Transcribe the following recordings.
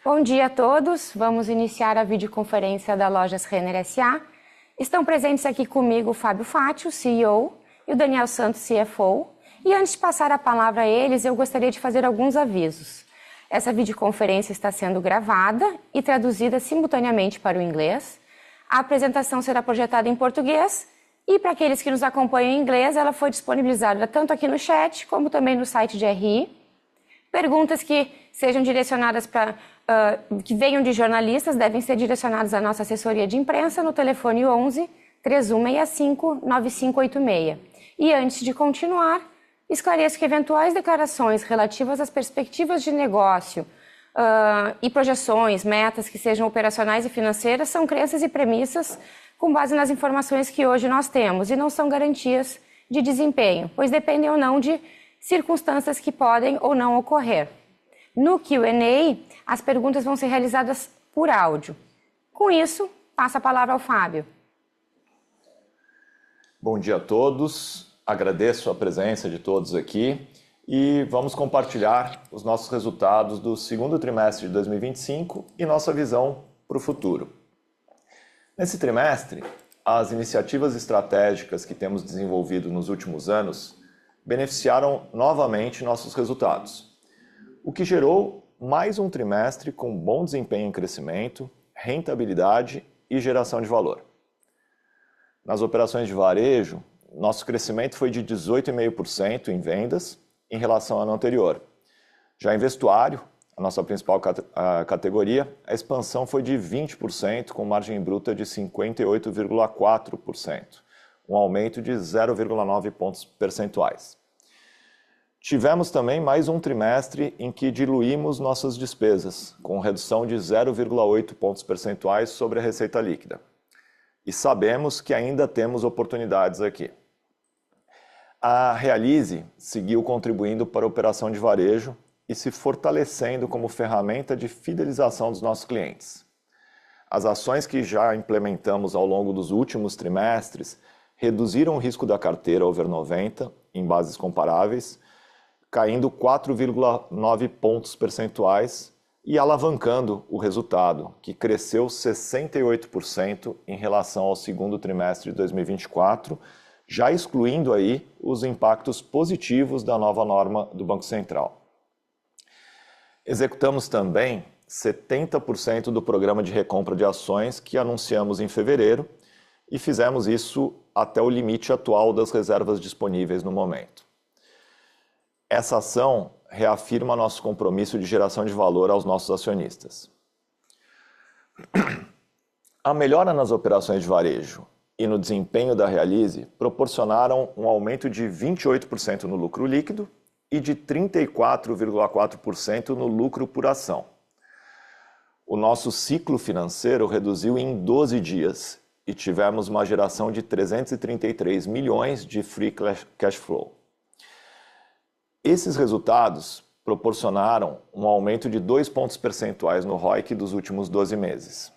Bom dia a todos. Vamos iniciar a videoconferência da Lojas Renner S.A. Estão presentes aqui comigo o Fábio Fátio, CEO, e o Daniel Santos, CFO. E antes de passar a palavra a eles, eu gostaria de fazer alguns avisos. Essa videoconferência está sendo gravada e traduzida simultaneamente para o inglês. A apresentação será projetada em português e, para aqueles que nos acompanham em inglês, ela foi disponibilizada tanto aqui no chat como também no site de RI. Perguntas que sejam direcionadas que venham de jornalistas devem ser direcionadas à nossa assessoria de imprensa no telefone 11 3165 9586. E antes de continuar, esclareço que eventuais declarações relativas às perspectivas de negócio e projeções, metas que sejam operacionais e financeiras são crenças e premissas com base nas informações que hoje nós temos e não são garantias de desempenho, pois dependem ou não de circunstâncias que podem ou não ocorrer. No Q&A, as perguntas vão ser realizadas por áudio. Com isso, passo a palavra ao Fábio. Bom dia a todos, agradeço a presença de todos aqui e vamos compartilhar os nossos resultados do segundo trimestre de 2025 e nossa visão para o futuro. Nesse trimestre, as iniciativas estratégicas que temos desenvolvido nos últimos anos beneficiaram novamente nossos resultados, o que gerou mais um trimestre com bom desempenho em crescimento, rentabilidade e geração de valor. Nas operações de varejo, nosso crescimento foi de 18,5% em vendas em relação ao ano anterior. Já em vestuário, a nossa principal categoria, a expansão foi de 20%, com margem bruta de 58,4%, um aumento de 0,9 pontos percentuais. Tivemos também mais um trimestre em que diluímos nossas despesas, com redução de 0,8 pontos percentuais sobre a receita líquida. E sabemos que ainda temos oportunidades aqui. A Realize seguiu contribuindo para a operação de varejo e se fortalecendo como ferramenta de fidelização dos nossos clientes. As ações que já implementamos ao longo dos últimos trimestres reduziram o risco da carteira over 90 em bases comparáveis, caindo 4,9 pontos percentuais e alavancando o resultado, que cresceu 68% em relação ao segundo trimestre de 2024, já excluindo aí os impactos positivos da nova norma do Banco Central. Executamos também 70% do programa de recompra de ações que anunciamos em fevereiro e fizemos isso até o limite atual das reservas disponíveis no momento. Essa ação reafirma nosso compromisso de geração de valor aos nossos acionistas. A melhora nas operações de varejo e no desempenho da Realize proporcionaram um aumento de 28% no lucro líquido e de 34,4% no lucro por ação. O nosso ciclo financeiro reduziu em 12 dias e tivemos uma geração de 333 milhões de free cash flow. Esses resultados proporcionaram um aumento de 2 pontos percentuais no ROIC dos últimos 12 meses.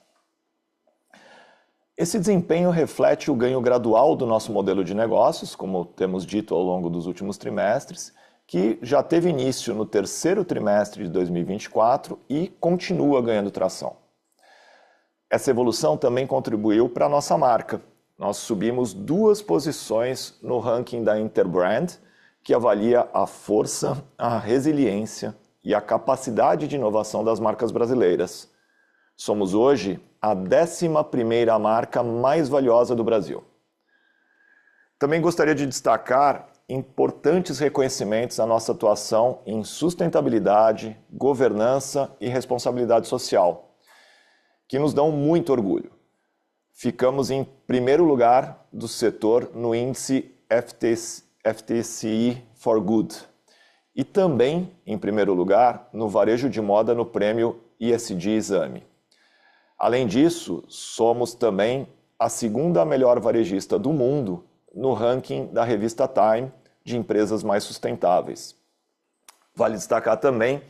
Esse desempenho reflete o ganho gradual do nosso modelo de negócios, como temos dito ao longo dos últimos trimestres, que já teve início no terceiro trimestre de 2024 e continua ganhando tração. Essa evolução também contribuiu para a nossa marca. Nós subimos 2 posições no ranking da Interbrand, que avalia a força, a resiliência e a capacidade de inovação das marcas brasileiras. Somos hoje a 11ª marca mais valiosa do Brasil. Também gostaria de destacar importantes reconhecimentos à nossa atuação em sustentabilidade, governança e responsabilidade social, que nos dão muito orgulho. Ficamos em primeiro lugar do setor no índice FTSE4Good e também em primeiro lugar no varejo de moda no prêmio ESG Exame. Além disso, somos também a 2ª melhor varejista do mundo no ranking da revista Time de empresas mais sustentáveis. Vale destacar também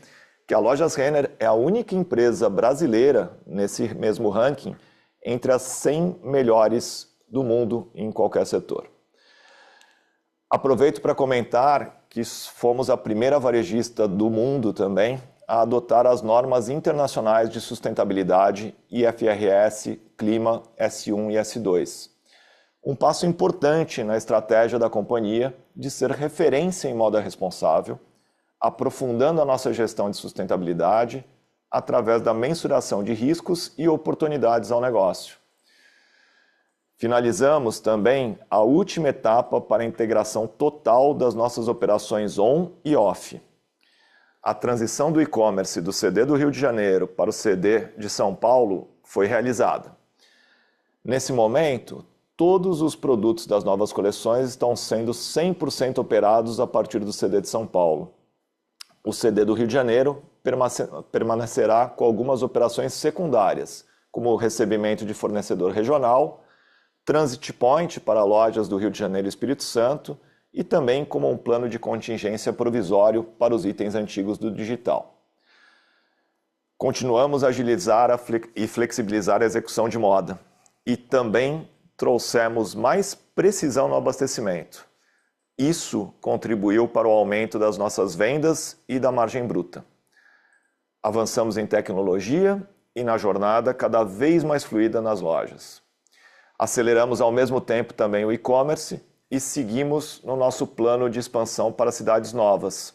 que a Lojas Renner é a única empresa brasileira nesse mesmo ranking entre as 100 melhores do mundo em qualquer setor. Aproveito para comentar que fomos a primeira varejista do mundo também a adotar as normas internacionais de sustentabilidade IFRS, Clima S1 e S2. Um passo importante na estratégia da companhia de ser referência em moda responsável, aprofundando a nossa gestão de sustentabilidade através da mensuração de riscos e oportunidades ao negócio. Finalizamos também a última etapa para a integração total das nossas operações on e off. A transição do e-commerce do CD do Rio de Janeiro para o CD de São Paulo foi realizada. Nesse momento, todos os produtos das novas coleções estão sendo 100% operados a partir do CD de São Paulo. O CD do Rio de Janeiro permanecerá com algumas operações secundárias, como o recebimento de fornecedor regional, Transit Point para lojas do Rio de Janeiro e Espírito Santo e também como um plano de contingência provisório para os itens antigos do digital. Continuamos a agilizar e flexibilizar a execução de moda e também trouxemos mais precisão no abastecimento. Isso contribuiu para o aumento das nossas vendas e da margem bruta. Avançamos em tecnologia e na jornada cada vez mais fluida nas lojas. Aceleramos ao mesmo tempo também o e-commerce e seguimos no nosso plano de expansão para cidades novas.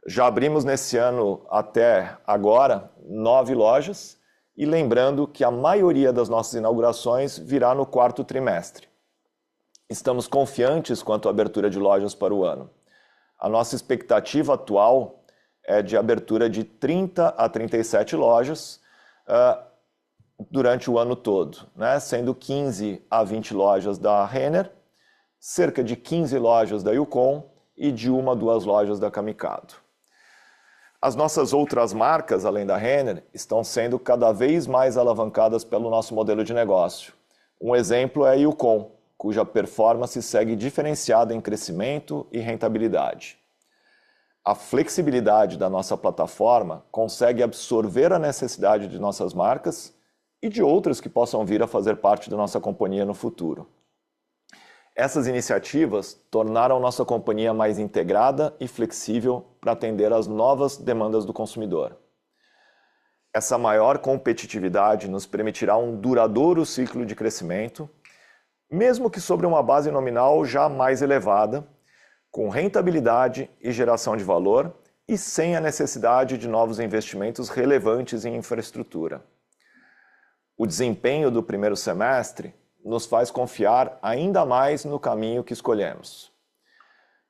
Já abrimos nesse ano até agora 9 lojas e lembrando que a maioria das nossas inaugurações virá no quarto trimestre. Estamos confiantes quanto à abertura de lojas para o ano. A nossa expectativa atual é de abertura de 30 a 37 lojas durante o ano todo, né? Sendo 15 a 20 lojas da Renner, cerca de 15 lojas da Yukon e de 1 a 2 lojas da Camicado. As nossas outras marcas, além da Renner, estão sendo cada vez mais alavancadas pelo nosso modelo de negócio. Um exemplo é a Yukon, cuja performance segue diferenciada em crescimento e rentabilidade. A flexibilidade da nossa plataforma consegue absorver a necessidade de nossas marcas e de outras que possam vir a fazer parte da nossa companhia no futuro. Essas iniciativas tornaram nossa companhia mais integrada e flexível para atender às novas demandas do consumidor. Essa maior competitividade nos permitirá um duradouro ciclo de crescimento, mesmo que sobre uma base nominal já mais elevada, com rentabilidade e geração de valor e sem a necessidade de novos investimentos relevantes em infraestrutura. O desempenho do primeiro semestre nos faz confiar ainda mais no caminho que escolhemos.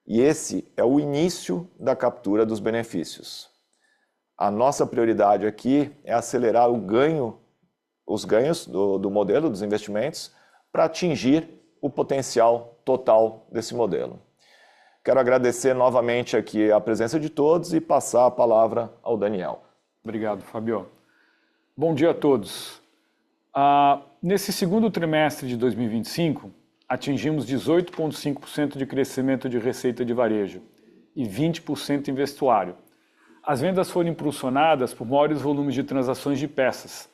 E esse é o início da captura dos benefícios. A nossa prioridade aqui é acelerar os ganhos do modelo dos investimentos para atingir o potencial total desse modelo. Quero agradecer novamente aqui a presença de todos e passar a palavra ao Daniel. Obrigado, Fabio. Bom dia a todos. Nesse segundo trimestre de 2025, atingimos 18,5% de crescimento de receita de varejo e 20% em vestuário. As vendas foram impulsionadas por maiores volumes de transações de peças,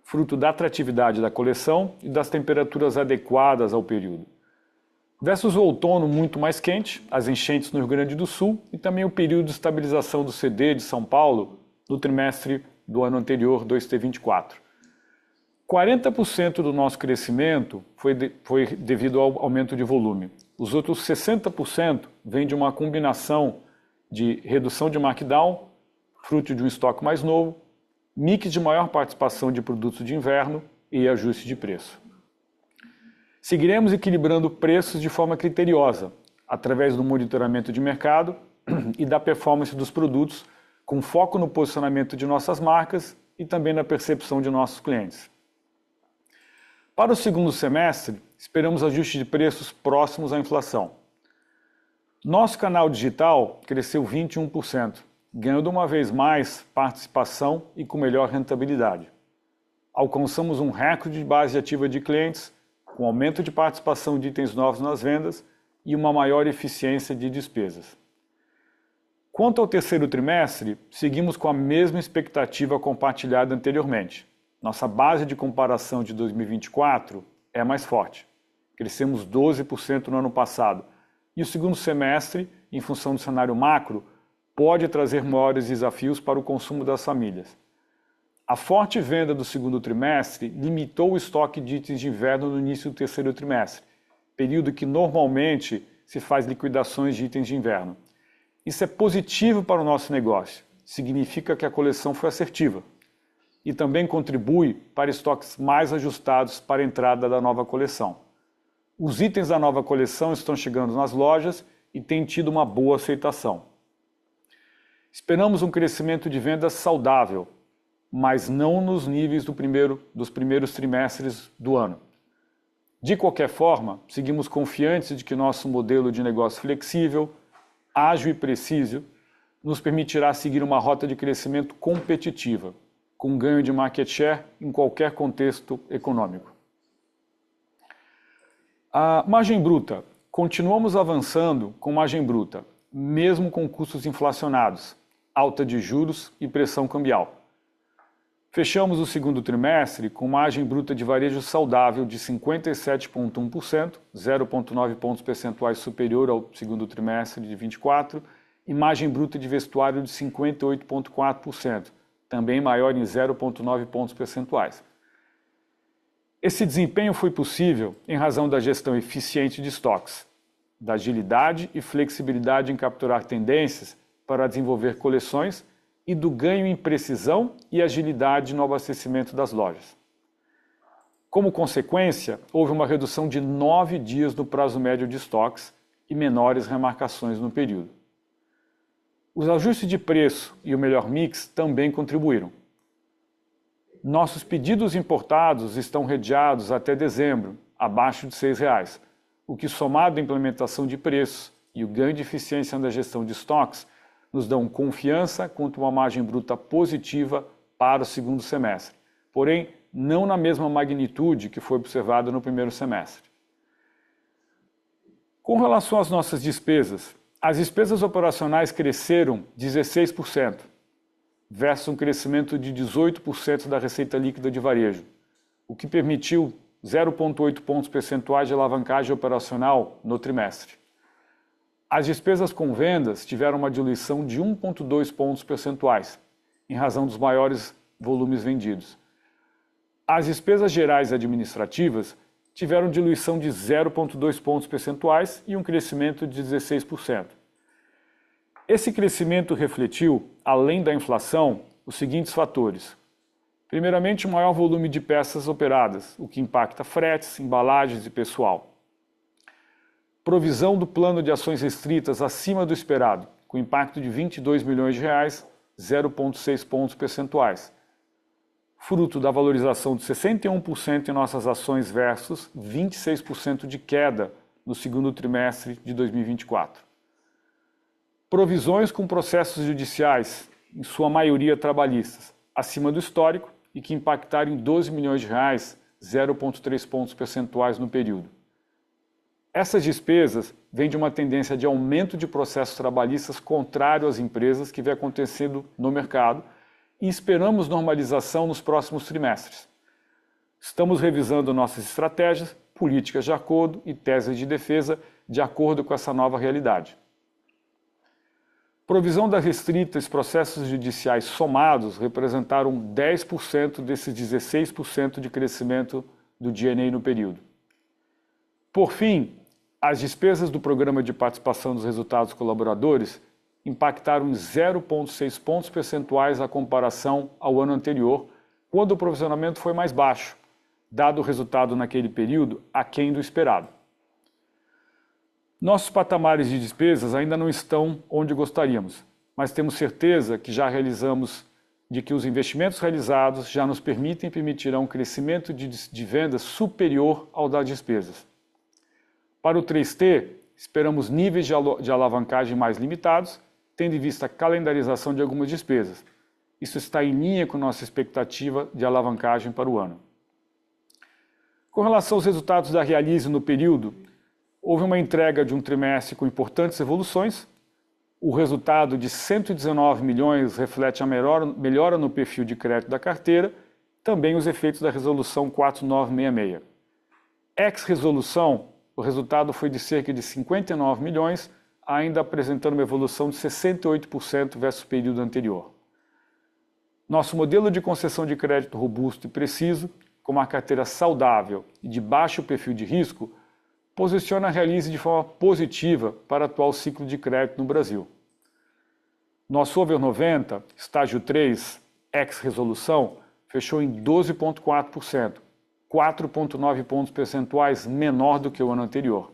fruto da atratividade da coleção e das temperaturas adequadas ao período. Versus o outono muito mais quente, as enchentes no Rio Grande do Sul e também o período de estabilização do CD de São Paulo no trimestre do ano anterior, 2T24. 40% do nosso crescimento foi devido ao aumento de volume. Os outros 60% vem de uma combinação de redução de markdown, fruto de um estoque mais novo, mix de maior participação de produtos de inverno e ajuste de preço. Seguiremos equilibrando preços de forma criteriosa, através do monitoramento de mercado e da performance dos produtos, com foco no posicionamento de nossas marcas e também na percepção de nossos clientes. Para o segundo semestre, esperamos ajustes de preços próximos à inflação. Nosso canal digital cresceu 21%, ganhando uma vez mais participação e com melhor rentabilidade. Alcançamos um recorde de base ativa de clientes, com aumento de participação de itens novos nas vendas e uma maior eficiência de despesas. Quanto ao terceiro trimestre, seguimos com a mesma expectativa compartilhada anteriormente. Nossa base de comparação de 2024 é mais forte. Crescemos 12% no ano passado. E o segundo semestre, em função do cenário macro, pode trazer maiores desafios para o consumo das famílias. A forte venda do segundo trimestre limitou o estoque de itens de inverno no início do terceiro trimestre, período que normalmente se faz liquidações de itens de inverno. Isso é positivo para o nosso negócio, significa que a coleção foi assertiva e também contribui para estoques mais ajustados para a entrada da nova coleção. Os itens da nova coleção estão chegando nas lojas e têm tido uma boa aceitação. Esperamos um crescimento de vendas saudável, mas não nos níveis dos primeiros trimestres do ano. De qualquer forma, seguimos confiantes de que nosso modelo de negócio flexível, ágil e preciso nos permitirá seguir uma rota de crescimento competitiva, com ganho de market share em qualquer contexto econômico. A margem bruta. Continuamos avançando com margem bruta, mesmo com custos inflacionados, alta de juros e pressão cambial. Fechamos o segundo trimestre com margem bruta de varejo saudável de 57,1%, 0,9 pontos percentuais superior ao segundo trimestre de 24%, e margem bruta de vestuário de 58,4%, também maior em 0,9 pontos percentuais. Esse desempenho foi possível em razão da gestão eficiente de estoques, da agilidade e flexibilidade em capturar tendências para desenvolver coleções e do ganho em precisão e agilidade no abastecimento das lojas. Como consequência, houve uma redução de 9 dias no prazo médio de estoques e menores remarcações no período. Os ajustes de preço e o melhor mix também contribuíram. Nossos pedidos importados estão redeados até dezembro, abaixo de R$ 6,00, o que, somado à implementação de preços e o ganho de eficiência na gestão de estoques, nos dão confiança quanto a uma margem bruta positiva para o segundo semestre, porém não na mesma magnitude que foi observada no primeiro semestre. Com relação às nossas despesas, as despesas operacionais cresceram 16%, versus um crescimento de 18% da receita líquida de varejo, o que permitiu 0,8 pontos percentuais de alavancagem operacional no trimestre. As despesas com vendas tiveram uma diluição de 1,2 pontos percentuais, em razão dos maiores volumes vendidos. As despesas gerais e administrativas tiveram diluição de 0,2 pontos percentuais e um crescimento de 16%. Esse crescimento refletiu, além da inflação, os seguintes fatores. Primeiramente, o maior volume de peças operadas, o que impacta fretes, embalagens e pessoal. Provisão do plano de ações restritas acima do esperado, com impacto de R$ 22 milhões, 0,6 pontos percentuais. Fruto da valorização de 61% em nossas ações versus 26% de queda no segundo trimestre de 2024. Provisões com processos judiciais, em sua maioria trabalhistas, acima do histórico e que impactaram em R$ 12 milhões, 0,3 pontos percentuais no período. Essas despesas vêm de uma tendência de aumento de processos trabalhistas contrário às empresas que vem acontecendo no mercado e esperamos normalização nos próximos trimestres. Estamos revisando nossas estratégias, políticas de acordo e teses de defesa de acordo com essa nova realidade. Provisão das restritas processos judiciais somados representaram 10% desses 16% de crescimento do G&A no período. Por fim, as despesas do programa de participação dos resultados colaboradores impactaram em 0,6 pontos percentuais a comparação ao ano anterior, quando o provisionamento foi mais baixo, dado o resultado naquele período aquém do esperado. Nossos patamares de despesas ainda não estão onde gostaríamos, mas temos certeza que que os investimentos realizados já nos permitirão um crescimento de vendas superior ao das despesas. Para o 3T, esperamos níveis de alavancagem mais limitados, tendo em vista a calendarização de algumas despesas. Isso está em linha com nossa expectativa de alavancagem para o ano. Com relação aos resultados da Realize no período, houve uma entrega de um trimestre com importantes evoluções. O resultado de 119 milhões reflete a melhora no perfil de crédito da carteira, também os efeitos da Resolução 4966. Ex-resolução, o resultado foi de cerca de 59 milhões, ainda apresentando uma evolução de 68% versus o período anterior. Nosso modelo de concessão de crédito robusto e preciso, com uma carteira saudável e de baixo perfil de risco, posiciona a Realize de forma positiva para o atual ciclo de crédito no Brasil. Nosso over 90, estágio 3, ex-resolução, fechou em 12,4%, 4,9 pontos percentuais menor do que o ano anterior.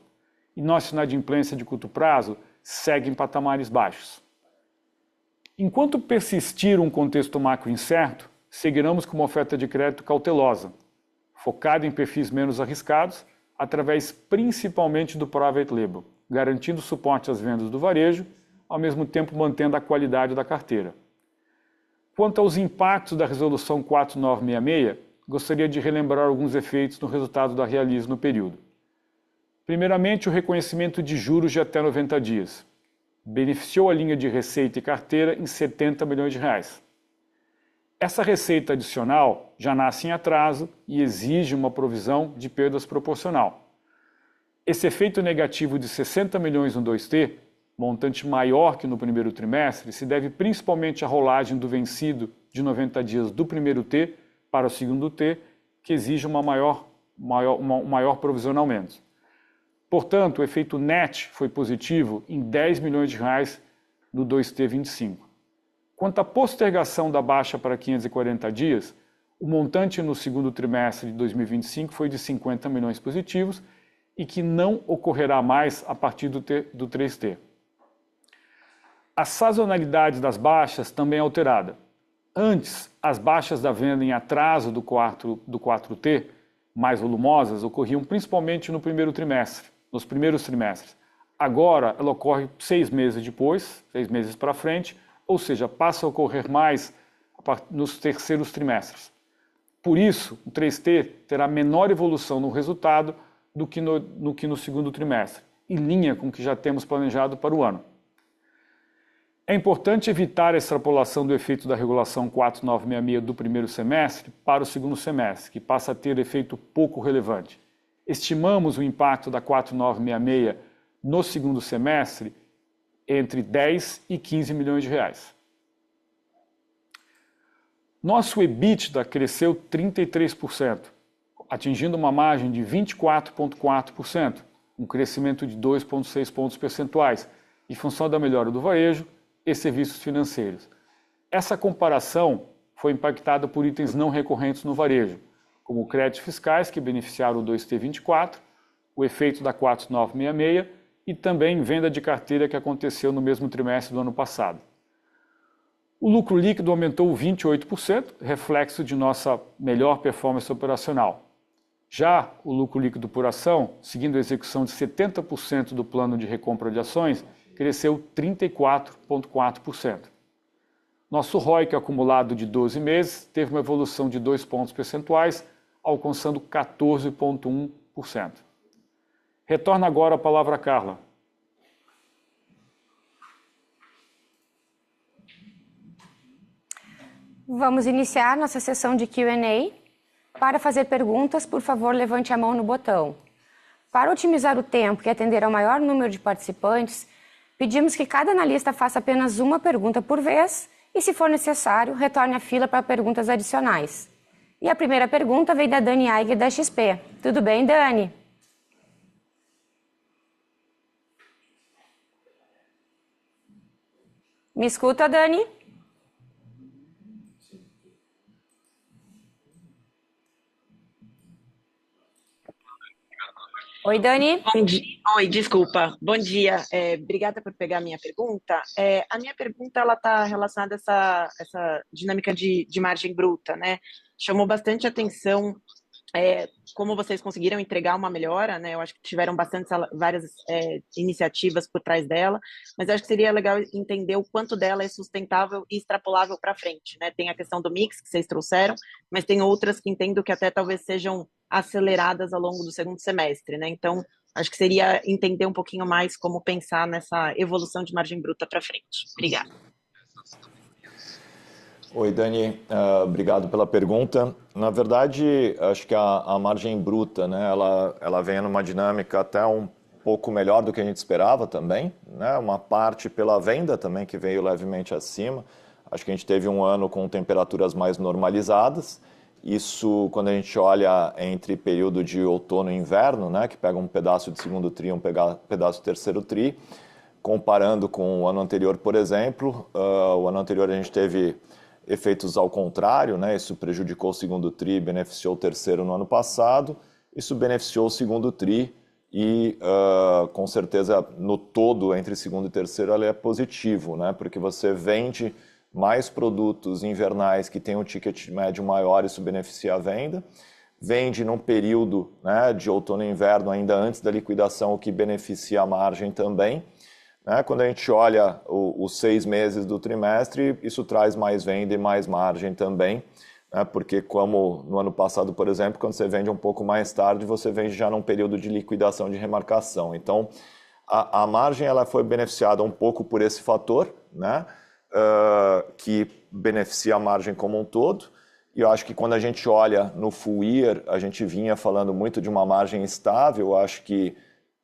E nossa inadimplência de curto prazo segue em patamares baixos. Enquanto persistir um contexto macro incerto, seguiremos com uma oferta de crédito cautelosa, focada em perfis menos arriscados, através principalmente do private label, garantindo suporte às vendas do varejo, ao mesmo tempo mantendo a qualidade da carteira. Quanto aos impactos da Resolução 4966, gostaria de relembrar alguns efeitos no resultado da Realize no período. Primeiramente, o reconhecimento de juros de até 90 dias. Beneficiou a linha de receita e carteira em 70 milhões de reais. Essa receita adicional já nasce em atraso e exige uma provisão de perdas proporcional. Esse efeito negativo de 60 milhões no 2T, montante maior que no primeiro trimestre, se deve principalmente à rolagem do vencido de 90 dias do primeiro T para o segundo T, que exige um maior provisionamento. Portanto, o efeito net foi positivo em 10 milhões de reais no 2T25. Quanto à postergação da baixa para 540 dias, o montante no segundo trimestre de 2025 foi de 50 milhões positivos e que não ocorrerá mais a partir do 3T. A sazonalidade das baixas também é alterada. Antes, as baixas da venda em atraso do 4T, mais volumosas, ocorriam principalmente no primeiro trimestre, nos primeiros trimestres. Agora, ela ocorre 6 meses depois, 6 meses para frente, ou seja, passa a ocorrer mais nos terceiros trimestres. Por isso, o 3T terá menor evolução no resultado do que no segundo trimestre, em linha com o que já temos planejado para o ano. É importante evitar a extrapolação do efeito da regulação 4966 do primeiro semestre para o segundo semestre, que passa a ter efeito pouco relevante. Estimamos o impacto da 4966 no segundo semestre entre 10 e 15 milhões de reais. Nosso EBITDA cresceu 33%, atingindo uma margem de 24,4%, um crescimento de 2,6 pontos percentuais, em função da melhora do varejo e serviços financeiros. Essa comparação foi impactada por itens não recorrentes no varejo, como créditos fiscais que beneficiaram o 2T24, o efeito da 4966 e também venda de carteira que aconteceu no mesmo trimestre do ano passado. O lucro líquido aumentou 28%, reflexo de nossa melhor performance operacional. Já o lucro líquido por ação, seguindo a execução de 70% do plano de recompra de ações, cresceu 34,4%. Nosso ROIC acumulado de 12 meses teve uma evolução de 2 pontos percentuais, alcançando 14,1%. Retorno agora a palavra a Carla. Vamos iniciar nossa sessão de Q&A. Para fazer perguntas, por favor, levante a mão no botão. Para otimizar o tempo e atender ao maior número de participantes, pedimos que cada analista faça apenas uma pergunta por vez e, se for necessário, retorne à fila para perguntas adicionais. E a primeira pergunta vem da Dani Eiger, da XP. Tudo bem, Dani? Me escuta, Dani? Oi, Dani. Bom dia. Oi, desculpa. Bom dia. Obrigada por pegar a minha pergunta. A minha pergunta está relacionada a essa dinâmica de margem bruta, né? Chamou bastante atenção como vocês conseguiram entregar uma melhora, né? Eu acho que tiveram várias iniciativas por trás dela, mas eu acho que seria legal entender o quanto dela é sustentável e extrapolável para frente, né? Tem a questão do mix que vocês trouxeram, mas tem outras que entendo que até talvez sejam aceleradas ao longo do segundo semestre, né? Então, acho que seria entender um pouquinho mais como pensar nessa evolução de margem bruta para frente. Obrigada. Oi, Dani, obrigado pela pergunta. Na verdade, acho que a margem bruta, né, ela vem numa dinâmica até um pouco melhor do que a gente esperava também, né? Uma parte pela venda também que veio levemente acima. Acho que a gente teve um ano com temperaturas mais normalizadas. Isso, quando a gente olha entre período de outono e inverno, né, que pega um pedaço de segundo tri e um pedaço de terceiro tri, comparando com o ano anterior, por exemplo, o ano anterior a gente teve efeitos ao contrário, né, isso prejudicou o segundo tri e beneficiou o terceiro no ano passado, isso beneficiou o segundo tri e, com certeza, no todo, entre segundo e terceiro, ele é positivo, né, porque você vende mais produtos invernais que têm um ticket médio maior, isso beneficia a venda. Vende num período, né, de outono e inverno, ainda antes da liquidação, o que beneficia a margem também. Né? Quando a gente olha os 6 meses do trimestre, isso traz mais venda e mais margem também, né? Porque como no ano passado, por exemplo, quando você vende um pouco mais tarde, você vende já num período de liquidação de remarcação. Então, a margem ela foi beneficiada um pouco por esse fator, né? Que beneficia a margem como um todo. E eu acho que quando a gente olha no full year, a gente vinha falando muito de uma margem estável. Eu acho que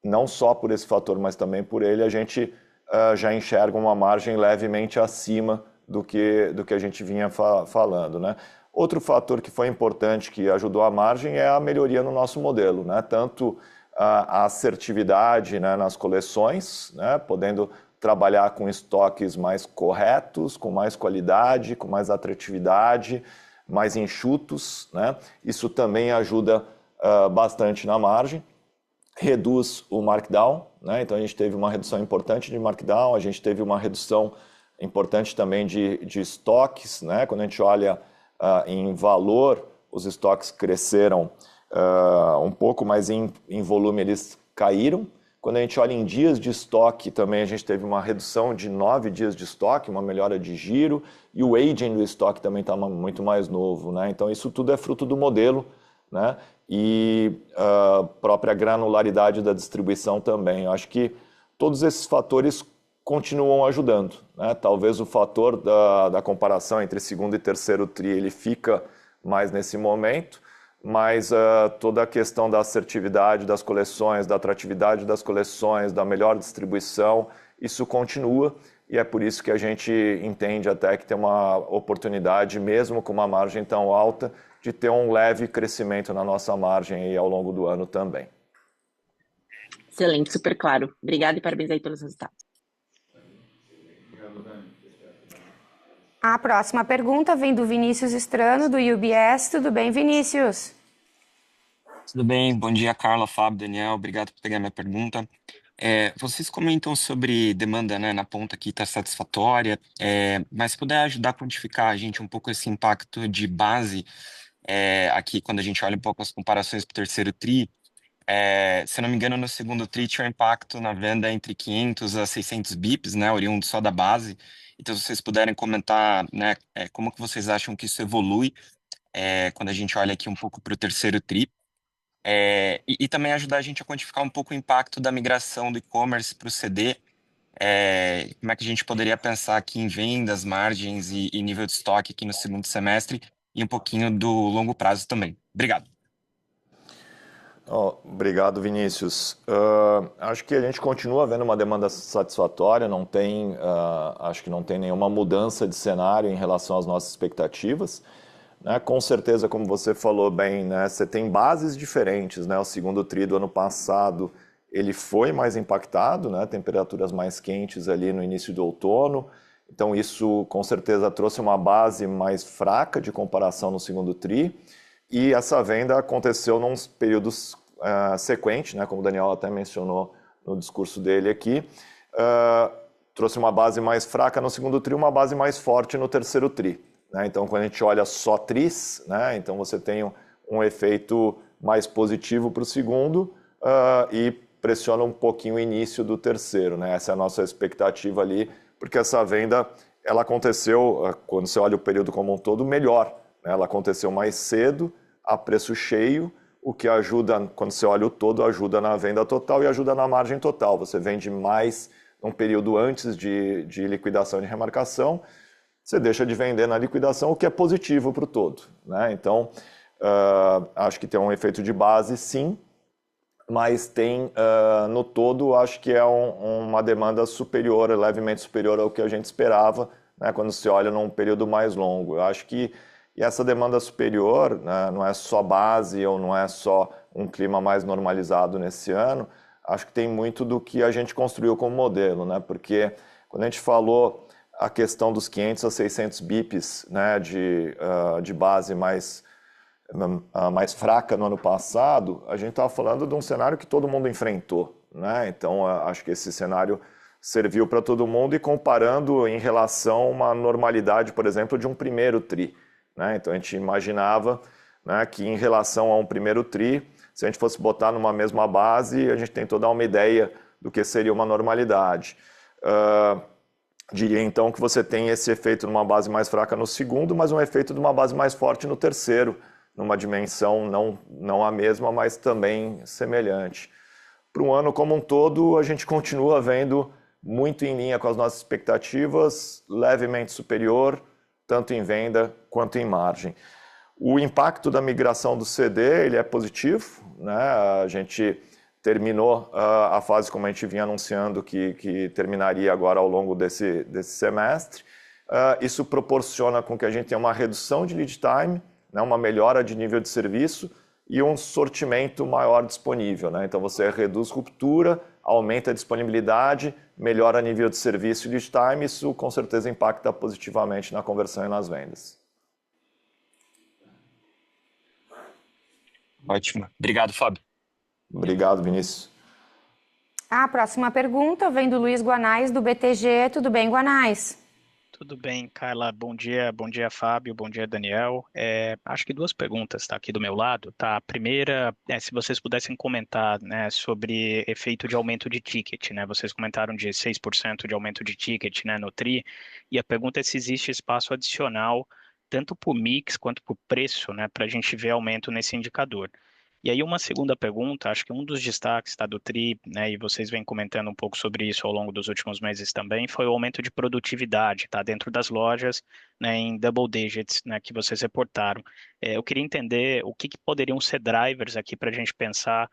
não só por esse fator, mas também por ele, a gente já enxerga uma margem levemente acima do que a gente vinha falando, né? Outro fator que foi importante, que ajudou a margem, é a melhoria no nosso modelo, né? Tanto a assertividade, né, nas coleções, né, podendo trabalhar com estoques mais corretos, com mais qualidade, com mais atratividade, mais enxutos, né? Isso também ajuda bastante na margem. Reduz o markdown, né? Então a gente teve uma redução importante de markdown, a gente teve uma redução importante também de estoques, né? Quando a gente olha em valor, os estoques cresceram um pouco, mas em volume eles caíram. Quando a gente olha em dias de estoque, também a gente teve uma redução de 9 dias de estoque, uma melhora de giro, e o aging do estoque também está muito mais novo, né? Então isso tudo é fruto do modelo, né? E a própria granularidade da distribuição também. Eu acho que todos esses fatores continuam ajudando, né? Talvez o fator da comparação entre segundo e terceiro tri ele fica mais nesse momento, mas toda a questão da assertividade das coleções, da atratividade das coleções, da melhor distribuição, isso continua e é por isso que a gente entende até que tem uma oportunidade, mesmo com uma margem tão alta, de ter um leve crescimento na nossa margem aí ao longo do ano também. Excelente, super claro. Obrigada e parabéns aí pelos resultados. A próxima pergunta vem do Vinícius Strano, do UBS. Tudo bem, Vinícius? Tudo bem, bom dia, Carla, Fábio, Daniel, obrigado por pegar minha pergunta. Vocês comentam sobre demanda, né, na ponta que está satisfatória, mas se puder ajudar a quantificar a gente um pouco esse impacto de base, aqui quando a gente olha um pouco as comparações para o terceiro tri, se eu não me engano, no segundo tri tinha um impacto na venda entre 500 a 600 bips, né, oriundo só da base. Então, se vocês puderem comentar, né, como que vocês acham que isso evolui quando a gente olha aqui um pouco para o terceiro tri. E também ajudar a gente a quantificar um pouco o impacto da migração do e-commerce para o CD. Como é que a gente poderia pensar aqui em vendas, margens e nível de estoque aqui no segundo semestre e um pouquinho do longo prazo também. Obrigado. Obrigado, Vinícius. Acho que a gente continua vendo uma demanda satisfatória, acho que não tem nenhuma mudança de cenário em relação às nossas expectativas. Né? Com certeza, como você falou bem, né, você tem bases diferentes, né? O segundo tri do ano passado ele foi mais impactado, né? Temperaturas mais quentes ali no início do outono, então isso com certeza trouxe uma base mais fraca de comparação no segundo tri, e essa venda aconteceu num períodos sequentes, né? Como o Daniel até mencionou no discurso dele aqui, trouxe uma base mais fraca no segundo tri, uma base mais forte no terceiro tri. Né? Então, quando a gente olha só tris, né? Então você tem um efeito mais positivo para o segundo e pressiona um pouquinho o início do terceiro. Né? Essa é a nossa expectativa ali, porque essa venda ela aconteceu, quando você olha o período como um todo, melhor. Né? Ela aconteceu mais cedo, a preço cheio, o que ajuda, quando você olha o todo, ajuda na venda total e ajuda na margem total. Você vende mais num período antes de liquidação e de remarcação, você deixa de vender na liquidação, o que é positivo para o todo. Né? Então, acho que tem um efeito de base, sim. mas tem, no todo, acho que é uma demanda superior, levemente superior ao que a gente esperava, né, quando se olha num período mais longo. Eu acho que essa demanda superior, né, não é só base ou não é só um clima mais normalizado nesse ano, acho que tem muito do que a gente construiu como modelo, né, porque quando a gente falou a questão dos 500 a 600 bips, né, de base mais fraca no ano passado, a gente estava falando de um cenário que todo mundo enfrentou, né? Então, acho que esse cenário serviu para todo mundo e comparando em relação a uma normalidade, por exemplo, de um primeiro TRI, né? Então, a gente imaginava, né, que em relação a um primeiro TRI, se a gente fosse botar numa mesma base, a gente tentou dar uma ideia do que seria uma normalidade. Diria então que você tem esse efeito numa base mais fraca no segundo, mas um efeito de uma base mais forte no terceiro, numa dimensão não a mesma, mas também semelhante. Para um ano como um todo, a gente continua vendo muito em linha com as nossas expectativas, levemente superior, tanto em venda quanto em margem. O impacto da migração do CD ele é positivo, né? A gente terminou a fase, como a gente vinha anunciando, que terminaria agora ao longo desse semestre. Isso proporciona com que a gente tenha uma redução de lead time, né, uma melhora de nível de serviço e um sortimento maior disponível, né? Então você reduz ruptura, aumenta a disponibilidade, melhora nível de serviço e lead time, isso com certeza impacta positivamente na conversão e nas vendas. Ótimo. Obrigado, Fábio. Obrigado, Vinícius. A próxima pergunta vem do Luiz Guanais, do BTG. Tudo bem, Guanais? Tudo bem, Carla. Bom dia, Fábio, bom dia, Daniel. Acho que duas perguntas tá aqui do meu lado, tá? A primeira é se vocês pudessem comentar, né, sobre efeito de aumento de ticket, né? Vocês comentaram de 6% de aumento de ticket, né, no TRI, e a pergunta é se existe espaço adicional tanto por mix quanto por preço, né, para a gente ver aumento nesse indicador. E aí uma segunda pergunta, acho que um dos destaques do TRI, né, e vocês vêm comentando um pouco sobre isso ao longo dos últimos meses também, foi o aumento de produtividade, dentro das lojas, né, em double digits, né, que vocês reportaram. Eu queria entender o que poderiam ser drivers aqui para a gente pensar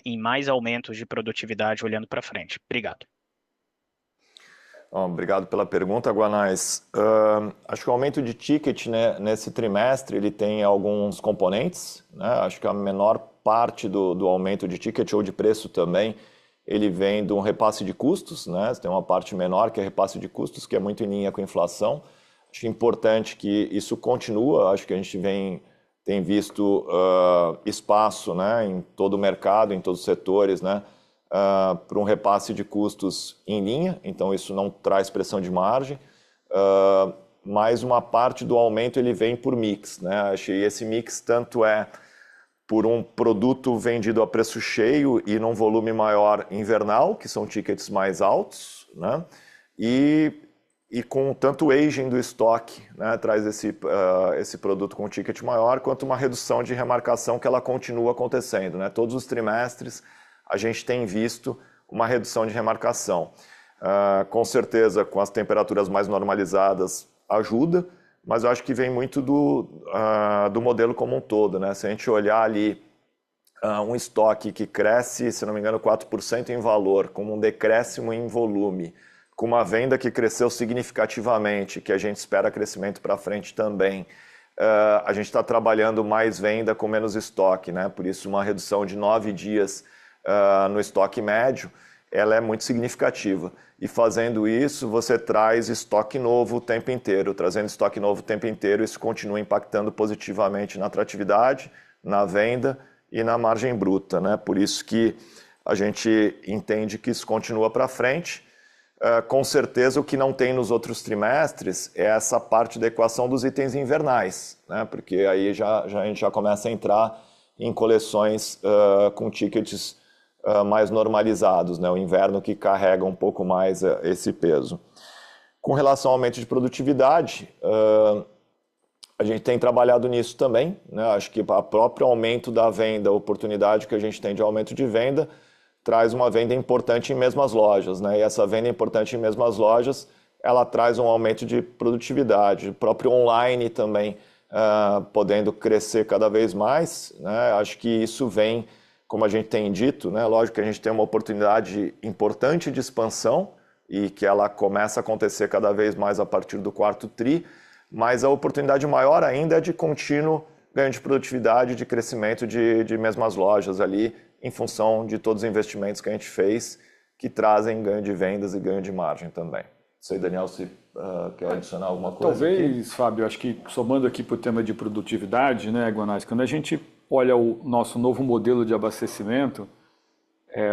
em mais aumentos de produtividade olhando para frente. Obrigado. Obrigado pela pergunta, Guanais. Acho que o aumento de ticket, né, nesse trimestre ele tem alguns componentes, né? Acho que a menor parte do aumento de ticket ou de preço também, ele vem de um repasse de custos, né? Tem uma parte menor que é repasse de custos, que é muito em linha com a inflação. Acho importante que isso continua, acho que a gente tem visto espaço, né, em todo o mercado, em todos os setores, né, para um repasse de custos em linha, então isso não traz pressão de margem, mas uma parte do aumento ele vem por mix, né? Achei esse mix tanto por um produto vendido a preço cheio e num volume maior invernal, que são tickets mais altos, né? E com tanto o aging do estoque, né, traz esse produto com ticket maior, quanto uma redução de remarcação que ela continua acontecendo, né? Todos os trimestres a gente tem visto uma redução de remarcação. Com certeza, com as temperaturas mais normalizadas, ajuda, mas eu acho que vem muito do modelo como um todo, né? Se a gente olhar ali um estoque que cresce, se não me engano, 4% em valor, com um decréscimo em volume, com uma venda que cresceu significativamente, que a gente espera crescimento para frente também, a gente está trabalhando mais venda com menos estoque, né? Por isso uma redução de 9 dias no estoque médio, ela é muito significativa. E fazendo isso, você traz estoque novo o tempo inteiro. Trazendo estoque novo o tempo inteiro, isso continua impactando positivamente na atratividade, na venda e na margem bruta, né? Por isso que a gente entende que isso continua para frente. Com certeza, o que não tem nos outros trimestres é essa parte da equação dos itens invernais, né? Porque aí a gente já começa a entrar em coleções com tickets mais normalizados, né? O inverno que carrega um pouco mais esse peso. Com relação ao aumento de produtividade, a gente tem trabalhado nisso também, né? Acho que o próprio aumento da venda, a oportunidade que a gente tem de aumento de venda, traz uma venda importante em mesmas lojas, né? E essa venda importante em mesmas lojas, ela traz um aumento de produtividade. O próprio online também podendo crescer cada vez mais, né? Acho que isso vem como a gente tem dito, né, lógico que a gente tem uma oportunidade importante de expansão e que ela começa a acontecer cada vez mais a partir do quarto tri, mas a oportunidade maior ainda é de contínuo ganho de produtividade, de crescimento de mesmas lojas ali, em função de todos os investimentos que a gente fez, que trazem ganho de vendas e ganho de margem também. Não sei, Daniel, se quer adicionar alguma coisa. Talvez, Fábio, acho que somando aqui para o tema de produtividade, né, Guanais, quando a gente olha o nosso novo modelo de abastecimento,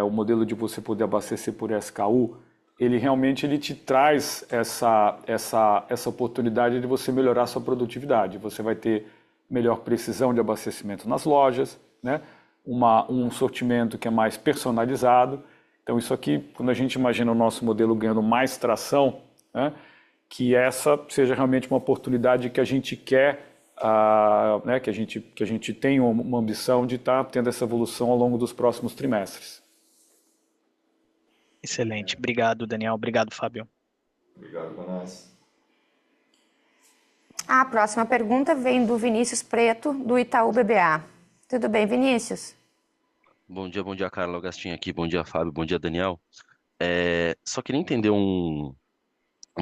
o modelo de você poder abastecer por SKU, ele realmente te traz essa oportunidade de você melhorar a sua produtividade. Você vai ter melhor precisão de abastecimento nas lojas, né? Um sortimento que é mais personalizado. Então isso aqui, quando a gente imagina o nosso modelo ganhando mais tração, né? Que essa seja realmente uma oportunidade que a gente quer, né? que a gente tem uma ambição de estar tendo essa evolução ao longo dos próximos trimestres. Excelente. Obrigado, Daniel. Obrigado, Fábio. Obrigado, Guanais. A próxima pergunta vem do Vinícius Preto, do Itaú BBA. Tudo bem, Vinícius? Bom dia, Carla Gastinho aqui. Bom dia, Fábio. Bom dia, Daniel. Só queria entender um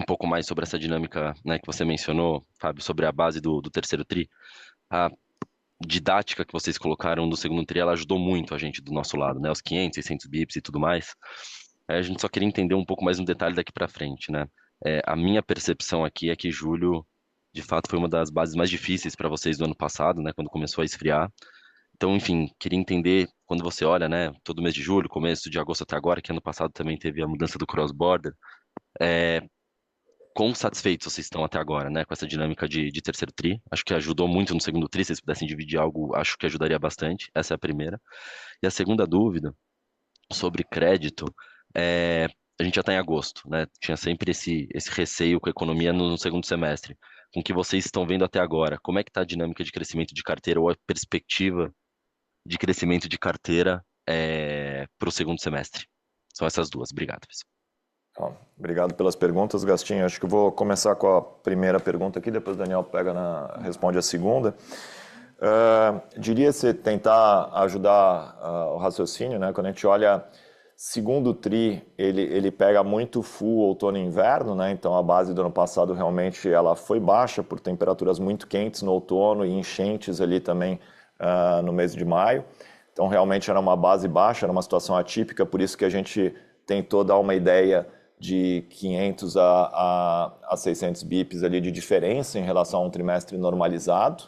pouco mais sobre essa dinâmica, né, que você mencionou, Fábio, sobre a base do terceiro tri. A didática que vocês colocaram do segundo tri, ela ajudou muito a gente do nosso lado, né? Os 500, 600 bips e tudo mais. A gente só queria entender um pouco mais no detalhe daqui para frente, né? A minha percepção aqui é que julho, de fato, foi uma das bases mais difíceis para vocês do ano passado, né? Quando começou a esfriar. Então, enfim, queria entender, quando você olha, né? Todo mês de julho, começo de agosto até agora, que ano passado também teve a mudança do cross-border, quão satisfeitos vocês estão até agora, né? Com essa dinâmica de terceiro tri. Acho que ajudou muito no segundo tri, se vocês pudessem dividir algo, acho que ajudaria bastante. Essa é a primeira. E a segunda dúvida, sobre crédito, a gente já está em agosto, né? Tinha sempre esse receio com a economia no segundo semestre. Com o que vocês estão vendo até agora, como é que está a dinâmica de crescimento de carteira ou a perspectiva de crescimento de carteira para o segundo semestre? São essas duas. Obrigado, pessoal. Obrigado pelas perguntas, Gastinho. Acho que eu vou começar com a primeira pergunta aqui, depois o Daniel responde a segunda. Diria se tentar ajudar o raciocínio, né? Quando a gente olha segundo tri, ele pega muito full outono e inverno, né? Então a base do ano passado realmente ela foi baixa por temperaturas muito quentes no outono e enchentes ali também no mês de maio. Então realmente era uma base baixa, era uma situação atípica, por isso que a gente tentou dar uma ideia de 500 a 600 bips ali de diferença em relação a um trimestre normalizado.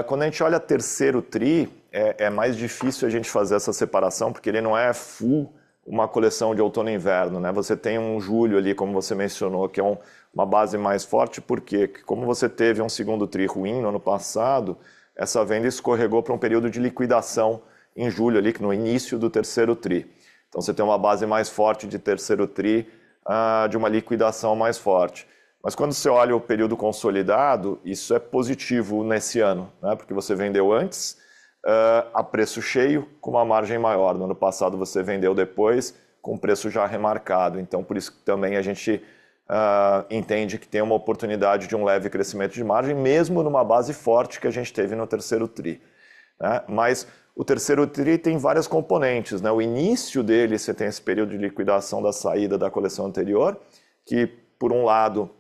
Quando a gente olha terceiro tri, é mais difícil a gente fazer essa separação, porque ele não é full uma coleção de outono e inverno, né? Você tem um julho ali, como você mencionou, que é uma base mais forte, porque como você teve um segundo tri ruim no ano passado, essa venda escorregou para um período de liquidação em julho ali, no início do terceiro tri. Então você tem uma base mais forte de terceiro tri, de uma liquidação mais forte. Mas quando você olha o período consolidado, isso é positivo nesse ano, né? Porque você vendeu antes a preço cheio com uma margem maior. No ano passado você vendeu depois com preço já remarcado. Então por isso que também a gente entende que tem uma oportunidade de um leve crescimento de margem, mesmo numa base forte que a gente teve no terceiro tri, né? Mas o terceiro tri tem várias componentes, né? O início dele, você tem esse período de liquidação da saída da coleção anterior, que por um lado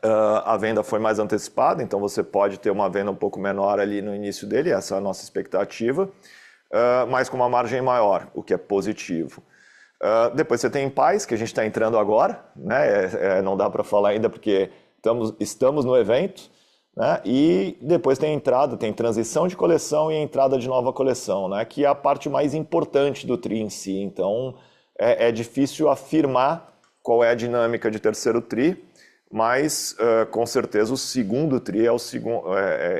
a venda foi mais antecipada, então você pode ter uma venda um pouco menor ali no início dele, essa é a nossa expectativa, mas com uma margem maior, o que é positivo. Depois você tem Paz, que a gente está entrando agora, né? Não dá para falar ainda porque estamos no evento, né? E depois tem transição de coleção e entrada de nova coleção, né? Que é a parte mais importante do tri em si. Então é difícil afirmar qual é a dinâmica de terceiro tri, mas com certeza o segundo tri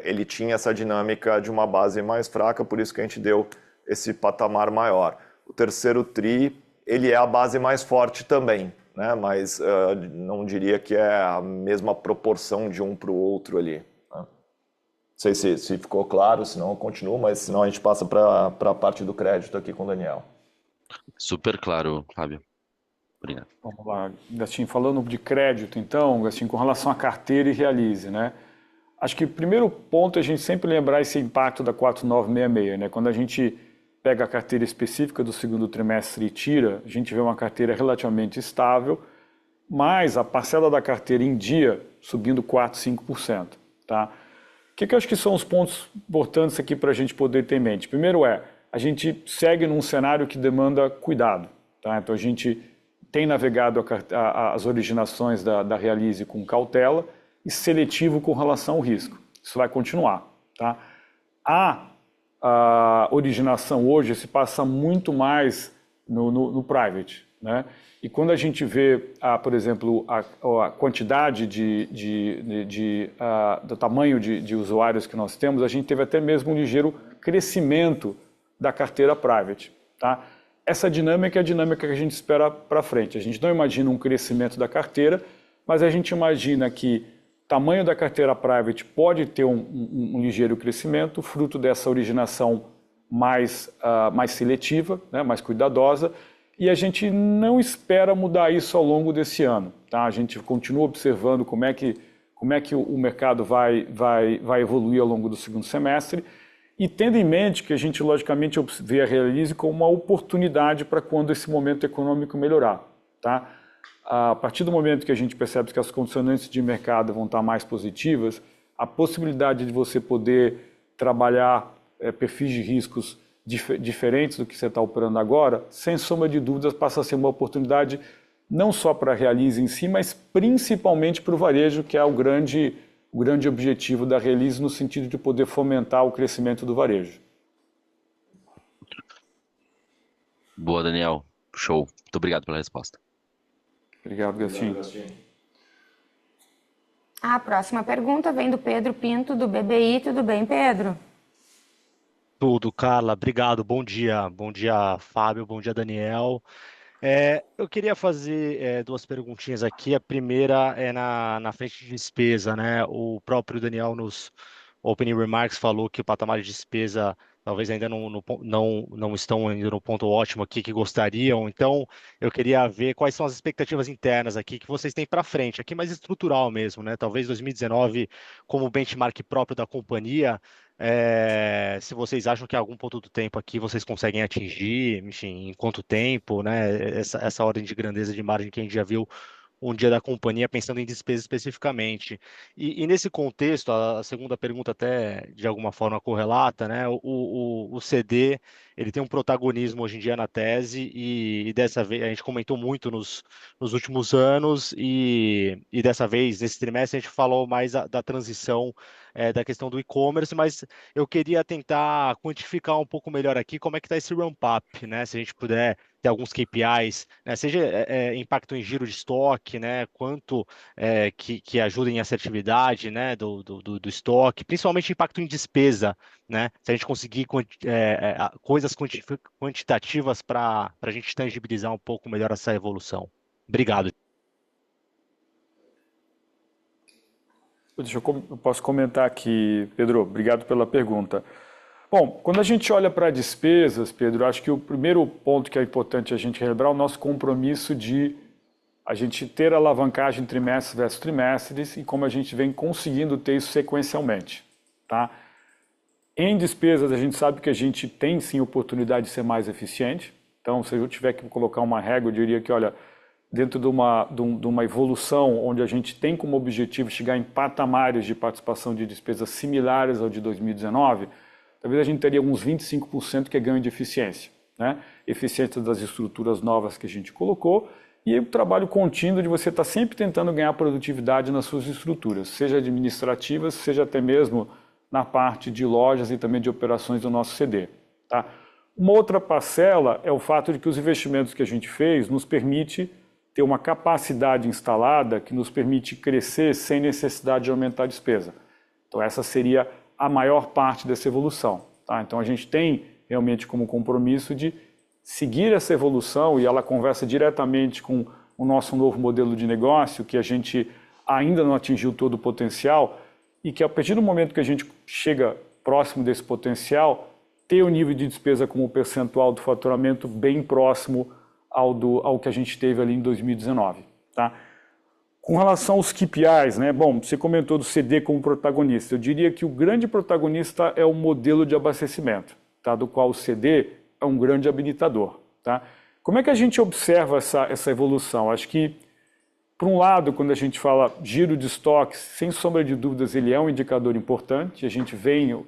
ele tinha essa dinâmica de uma base mais fraca, por isso que a gente deu esse patamar maior. O terceiro tri, ele é a base mais forte também, né? Mas não diria que é a mesma proporção de um para o outro ali, né? Não sei se ficou claro, senão eu continuo, mas senão a gente passa para a parte do crédito aqui com o Daniel. Super claro, Fábio. Obrigado. Vamos lá, Gastinho, falando de crédito, então, Gastinho, com relação à carteira e Realize, né? Acho que o primeiro ponto é a gente sempre lembrar esse impacto da 4966, né? Quando a gente pega a carteira específica do segundo trimestre e tira, a gente vê uma carteira relativamente estável, mas a parcela da carteira em dia subindo 4%, 5%. Tá? O que eu acho que são os pontos importantes aqui para a gente poder ter em mente? Primeiro a gente segue num cenário que demanda cuidado. Tá? Então a gente tem navegado as originações da Realize com cautela e seletivo com relação ao risco. Isso vai continuar. Tá? A originação hoje se passa muito mais no private, né? E quando a gente vê, por exemplo, a quantidade do tamanho de usuários que nós temos, a gente teve até mesmo um ligeiro crescimento da carteira private. Tá? Essa dinâmica é a dinâmica que a gente espera para frente. A gente não imagina um crescimento da carteira, mas a gente imagina que o tamanho da carteira private pode ter um ligeiro crescimento, fruto dessa originação mais seletiva, né, mais cuidadosa, e a gente não espera mudar isso ao longo desse ano. Tá? A gente continua observando como é que o mercado vai evoluir ao longo do segundo semestre e tendo em mente que a gente, logicamente, vê a Realize como uma oportunidade para quando esse momento econômico melhorar. Tá? A partir do momento que a gente percebe que as condicionantes de mercado vão estar mais positivas, a possibilidade de você poder trabalhar perfis de riscos diferentes do que você está operando agora, sem sombra de dúvidas, passa a ser uma oportunidade não só para a Realize em si, mas principalmente para o varejo, que é o grande objetivo da Realize no sentido de poder fomentar o crescimento do varejo. Boa, Daniel. Show. Muito obrigado pela resposta. Obrigado, Gastinho. A próxima pergunta vem do Pedro Pinto, do BBI. Tudo bem, Pedro? Tudo, Carla, obrigado. Bom dia, Fábio, bom dia, Daniel. Eu queria fazer duas perguntinhas aqui. A primeira é na frente de despesa, né? O próprio Daniel nos opening remarks falou que o patamar de despesa talvez ainda não estão ainda no ponto ótimo aqui que gostariam. Então, eu queria ver quais são as expectativas internas aqui que vocês têm para frente, aqui mais estrutural mesmo, né? Talvez 2019 como benchmark próprio da companhia. Se vocês acham que em algum ponto do tempo aqui vocês conseguem atingir, enfim, em quanto tempo, né? Essa ordem de grandeza de margem que a gente já viu um dia da companhia, pensando em despesa especificamente. E nesse contexto, a segunda pergunta até de alguma forma correlata, né? O CD, ele tem um protagonismo hoje em dia na tese e dessa vez, a gente comentou muito nos últimos anos e dessa vez, nesse trimestre, a gente falou mais da transição da questão do e-commerce, mas eu queria tentar quantificar um pouco melhor aqui como é que está esse ramp-up, né? Se a gente puder ter alguns KPIs, né? Seja impacto em giro de estoque, né? Quanto que ajuda em assertividade, né? do estoque, principalmente impacto em despesa, né? Se a gente conseguir coisas quantitativas para a gente tangibilizar um pouco melhor essa evolução. Obrigado. Eu posso comentar aqui, Pedro, obrigado pela pergunta. Bom, quando a gente olha para despesas, Pedro, acho que o primeiro ponto que é importante a gente relembrar é o nosso compromisso de a gente ter alavancagem trimestre versus trimestres e como a gente vem conseguindo ter isso sequencialmente. Tá? Em despesas, a gente sabe que a gente tem sim oportunidade de ser mais eficiente. Então, se eu tiver que colocar uma régua, eu diria que, olha, dentro de uma evolução onde a gente tem como objetivo chegar em patamares de participação de despesas similares ao de 2019, talvez a gente teria uns 25% que é ganho de eficiência, né? Eficiência das estruturas novas que a gente colocou e o trabalho contínuo de você estar sempre tentando ganhar produtividade nas suas estruturas, seja administrativas, seja até mesmo na parte de lojas e também de operações do nosso CD. Tá? Uma outra parcela é o fato de que os investimentos que a gente fez nos permite ter uma capacidade instalada que nos permite crescer sem necessidade de aumentar a despesa. Então essa seria a maior parte dessa evolução. Tá? Então a gente tem realmente como compromisso de seguir essa evolução e ela conversa diretamente com o nosso novo modelo de negócio, que a gente ainda não atingiu todo o potencial e que a partir do momento que a gente chega próximo desse potencial, ter o nível de despesa como percentual do faturamento bem próximo ao que a gente teve ali em 2019. Tá? Com relação aos KPIs, né? Bom, você comentou do CD como protagonista. Eu diria que o grande protagonista é o modelo de abastecimento, tá? Do qual o CD é um grande habilitador. Tá? Como é que a gente observa essa evolução? Acho que, por um lado, quando a gente fala giro de estoques, sem sombra de dúvidas, ele é um indicador importante. A gente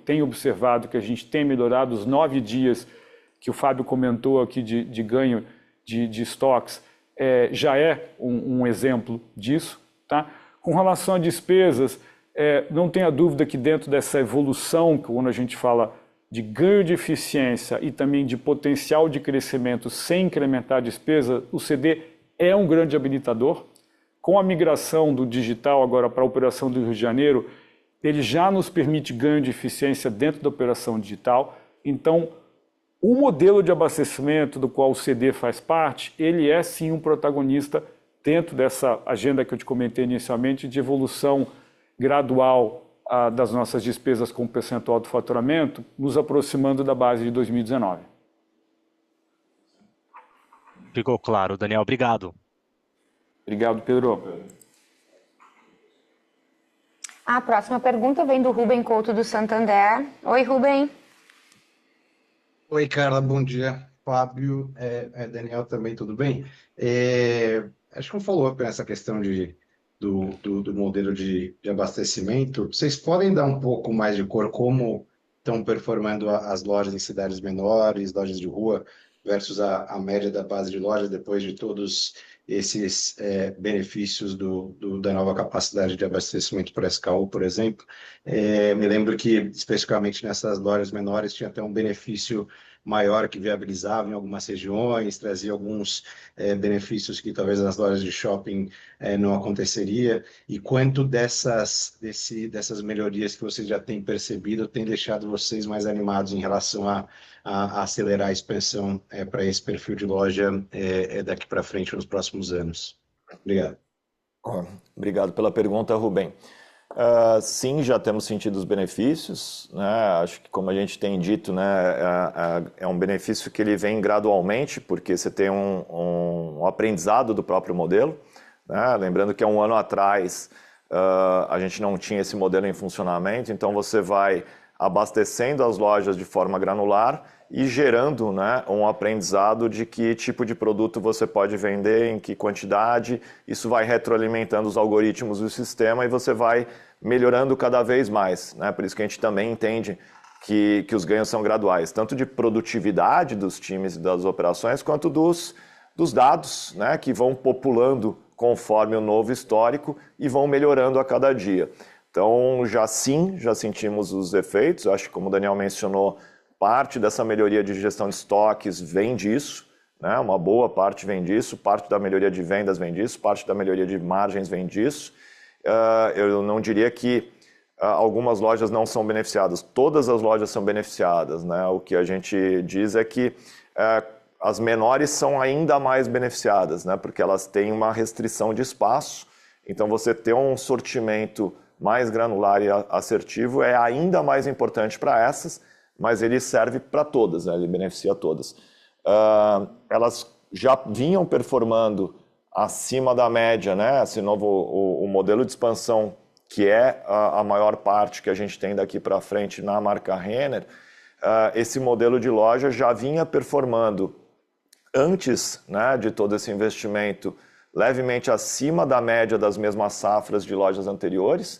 tem observado que a gente tem melhorado os 9 dias que o Fábio comentou aqui de ganho de estoques, já é um exemplo disso. Tá? Com relação a despesas, não tenha dúvida que dentro dessa evolução, quando a gente fala de ganho de eficiência e também de potencial de crescimento sem incrementar a despesa, o CD é um grande habilitador. Com a migração do digital agora para a operação do Rio de Janeiro, ele já nos permite ganho de eficiência dentro da operação digital. Então, o modelo de abastecimento do qual o CD faz parte, ele é sim um protagonista dentro dessa agenda que eu te comentei inicialmente de evolução gradual das nossas despesas com percentual do faturamento, nos aproximando da base de 2019. Ficou claro, Daniel. Obrigado. Obrigado, Pedro. A próxima pergunta vem do Rubem Couto, do Santander. Oi, Rubem. Oi, Carla, bom dia. Fábio, Daniel também, tudo bem? Acho que um follow-up nessa questão do modelo de abastecimento. Vocês podem dar um pouco mais de cor como estão performando as lojas em cidades menores, lojas de rua, versus a média da base de lojas, depois de todos esses benefícios da nova capacidade de abastecimento por SKU, por exemplo. Me lembro que, especificamente nessas lojas menores, tinha até um benefício maior que viabilizava em algumas regiões, trazia alguns benefícios que talvez nas lojas de shopping não aconteceria. E quanto dessas melhorias que vocês já têm percebido tem deixado vocês mais animados em relação a acelerar a expansão para esse perfil de loja daqui para frente nos próximos anos? Obrigado. Obrigado pela pergunta, Rubem. Sim, já temos sentido os benefícios, né? Acho que, como a gente tem dito, né, é um benefício que ele vem gradualmente, porque você tem um aprendizado do próprio modelo, né? Lembrando que há um ano atrás a gente não tinha esse modelo em funcionamento, então você vai abastecendo as lojas de forma granular e gerando, né, um aprendizado de que tipo de produto você pode vender, em que quantidade. Isso vai retroalimentando os algoritmos do sistema e você vai melhorando cada vez mais, né? Por isso que a gente também entende que os ganhos são graduais, tanto de produtividade dos times e das operações, quanto dos dados, né, que vão populando conforme o novo histórico e vão melhorando a cada dia. Então, já sentimos os efeitos. Acho que, como o Daniel mencionou, parte dessa melhoria de gestão de estoques vem disso, né? Uma boa parte vem disso, parte da melhoria de vendas vem disso, parte da melhoria de margens vem disso. Eu não diria que algumas lojas não são beneficiadas, todas as lojas são beneficiadas, né? O que a gente diz é que as menores são ainda mais beneficiadas, né? Porque elas têm uma restrição de espaço, então você ter um sortimento mais granular e assertivo é ainda mais importante para essas, mas ele serve para todas, né? Ele beneficia todas. Elas já vinham performando acima da média, né? Esse novo o modelo de expansão, que é a maior parte que a gente tem daqui para frente na marca Renner, esse modelo de loja já vinha performando antes, né, de todo esse investimento levemente acima da média das mesmas safras de lojas anteriores.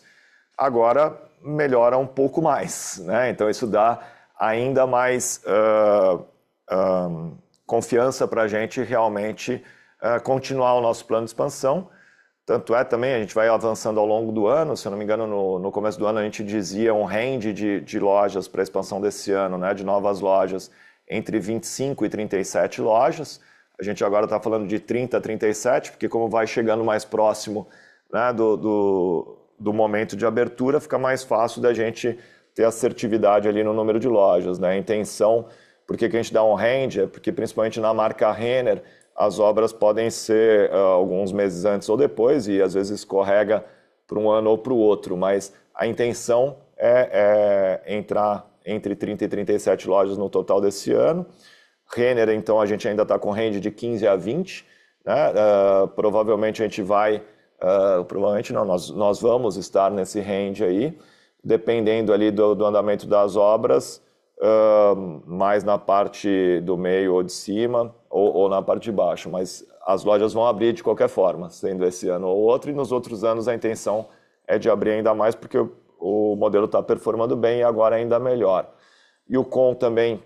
Agora melhora um pouco mais, né? Então isso dá ainda mais confiança para a gente realmente continuar o nosso plano de expansão. Tanto é também, a gente vai avançando ao longo do ano, se eu não me engano, no começo do ano a gente dizia um range de lojas para a expansão desse ano, né, de novas lojas, entre 25 e 37 lojas. A gente agora está falando de 30 a 37, porque como vai chegando mais próximo, né, do momento de abertura, fica mais fácil da gente ter assertividade ali no número de lojas, né? A intenção, por que a gente dá um range, é porque principalmente na marca Renner, as obras podem ser alguns meses antes ou depois e às vezes escorrega para um ano ou para o outro, mas a intenção é entrar entre 30 e 37 lojas no total desse ano. Renner, então, a gente ainda está com range de 15 a 20, né? Provavelmente a gente vai... provavelmente não, nós vamos estar nesse range aí, dependendo ali do andamento das obras, mais na parte do meio ou de cima, ou na parte de baixo, mas as lojas vão abrir de qualquer forma, sendo esse ano ou outro, e nos outros anos a intenção é de abrir ainda mais, porque o modelo está performando bem e agora ainda melhor. E o Com também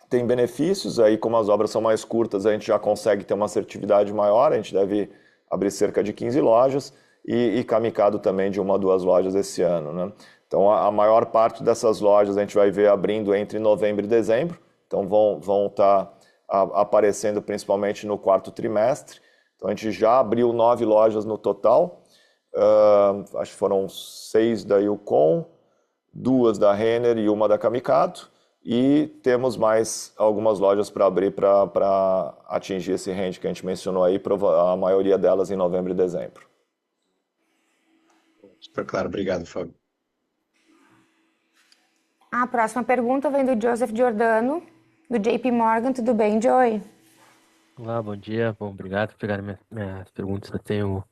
tem benefícios, aí como as obras são mais curtas, a gente já consegue ter uma assertividade maior, a gente deve abrir cerca de 15 lojas, e Camicado também de 1 a 2 lojas esse ano, né? Então a maior parte dessas lojas a gente vai ver abrindo entre novembro e dezembro, então vão estar aparecendo principalmente no quarto trimestre. Então a gente já abriu 9 lojas no total, acho que foram 6 da Yukon, 2 da Renner e 1 da Camicado, e temos mais algumas lojas para abrir para atingir esse range que a gente mencionou aí, a maioria delas em novembro e dezembro. Super claro, obrigado, Fábio. A próxima pergunta vem do Joseph Giordano, do JP Morgan. Tudo bem, Joey? Olá, bom dia. Bom, obrigado por pegar minhas perguntas. Eu tenho,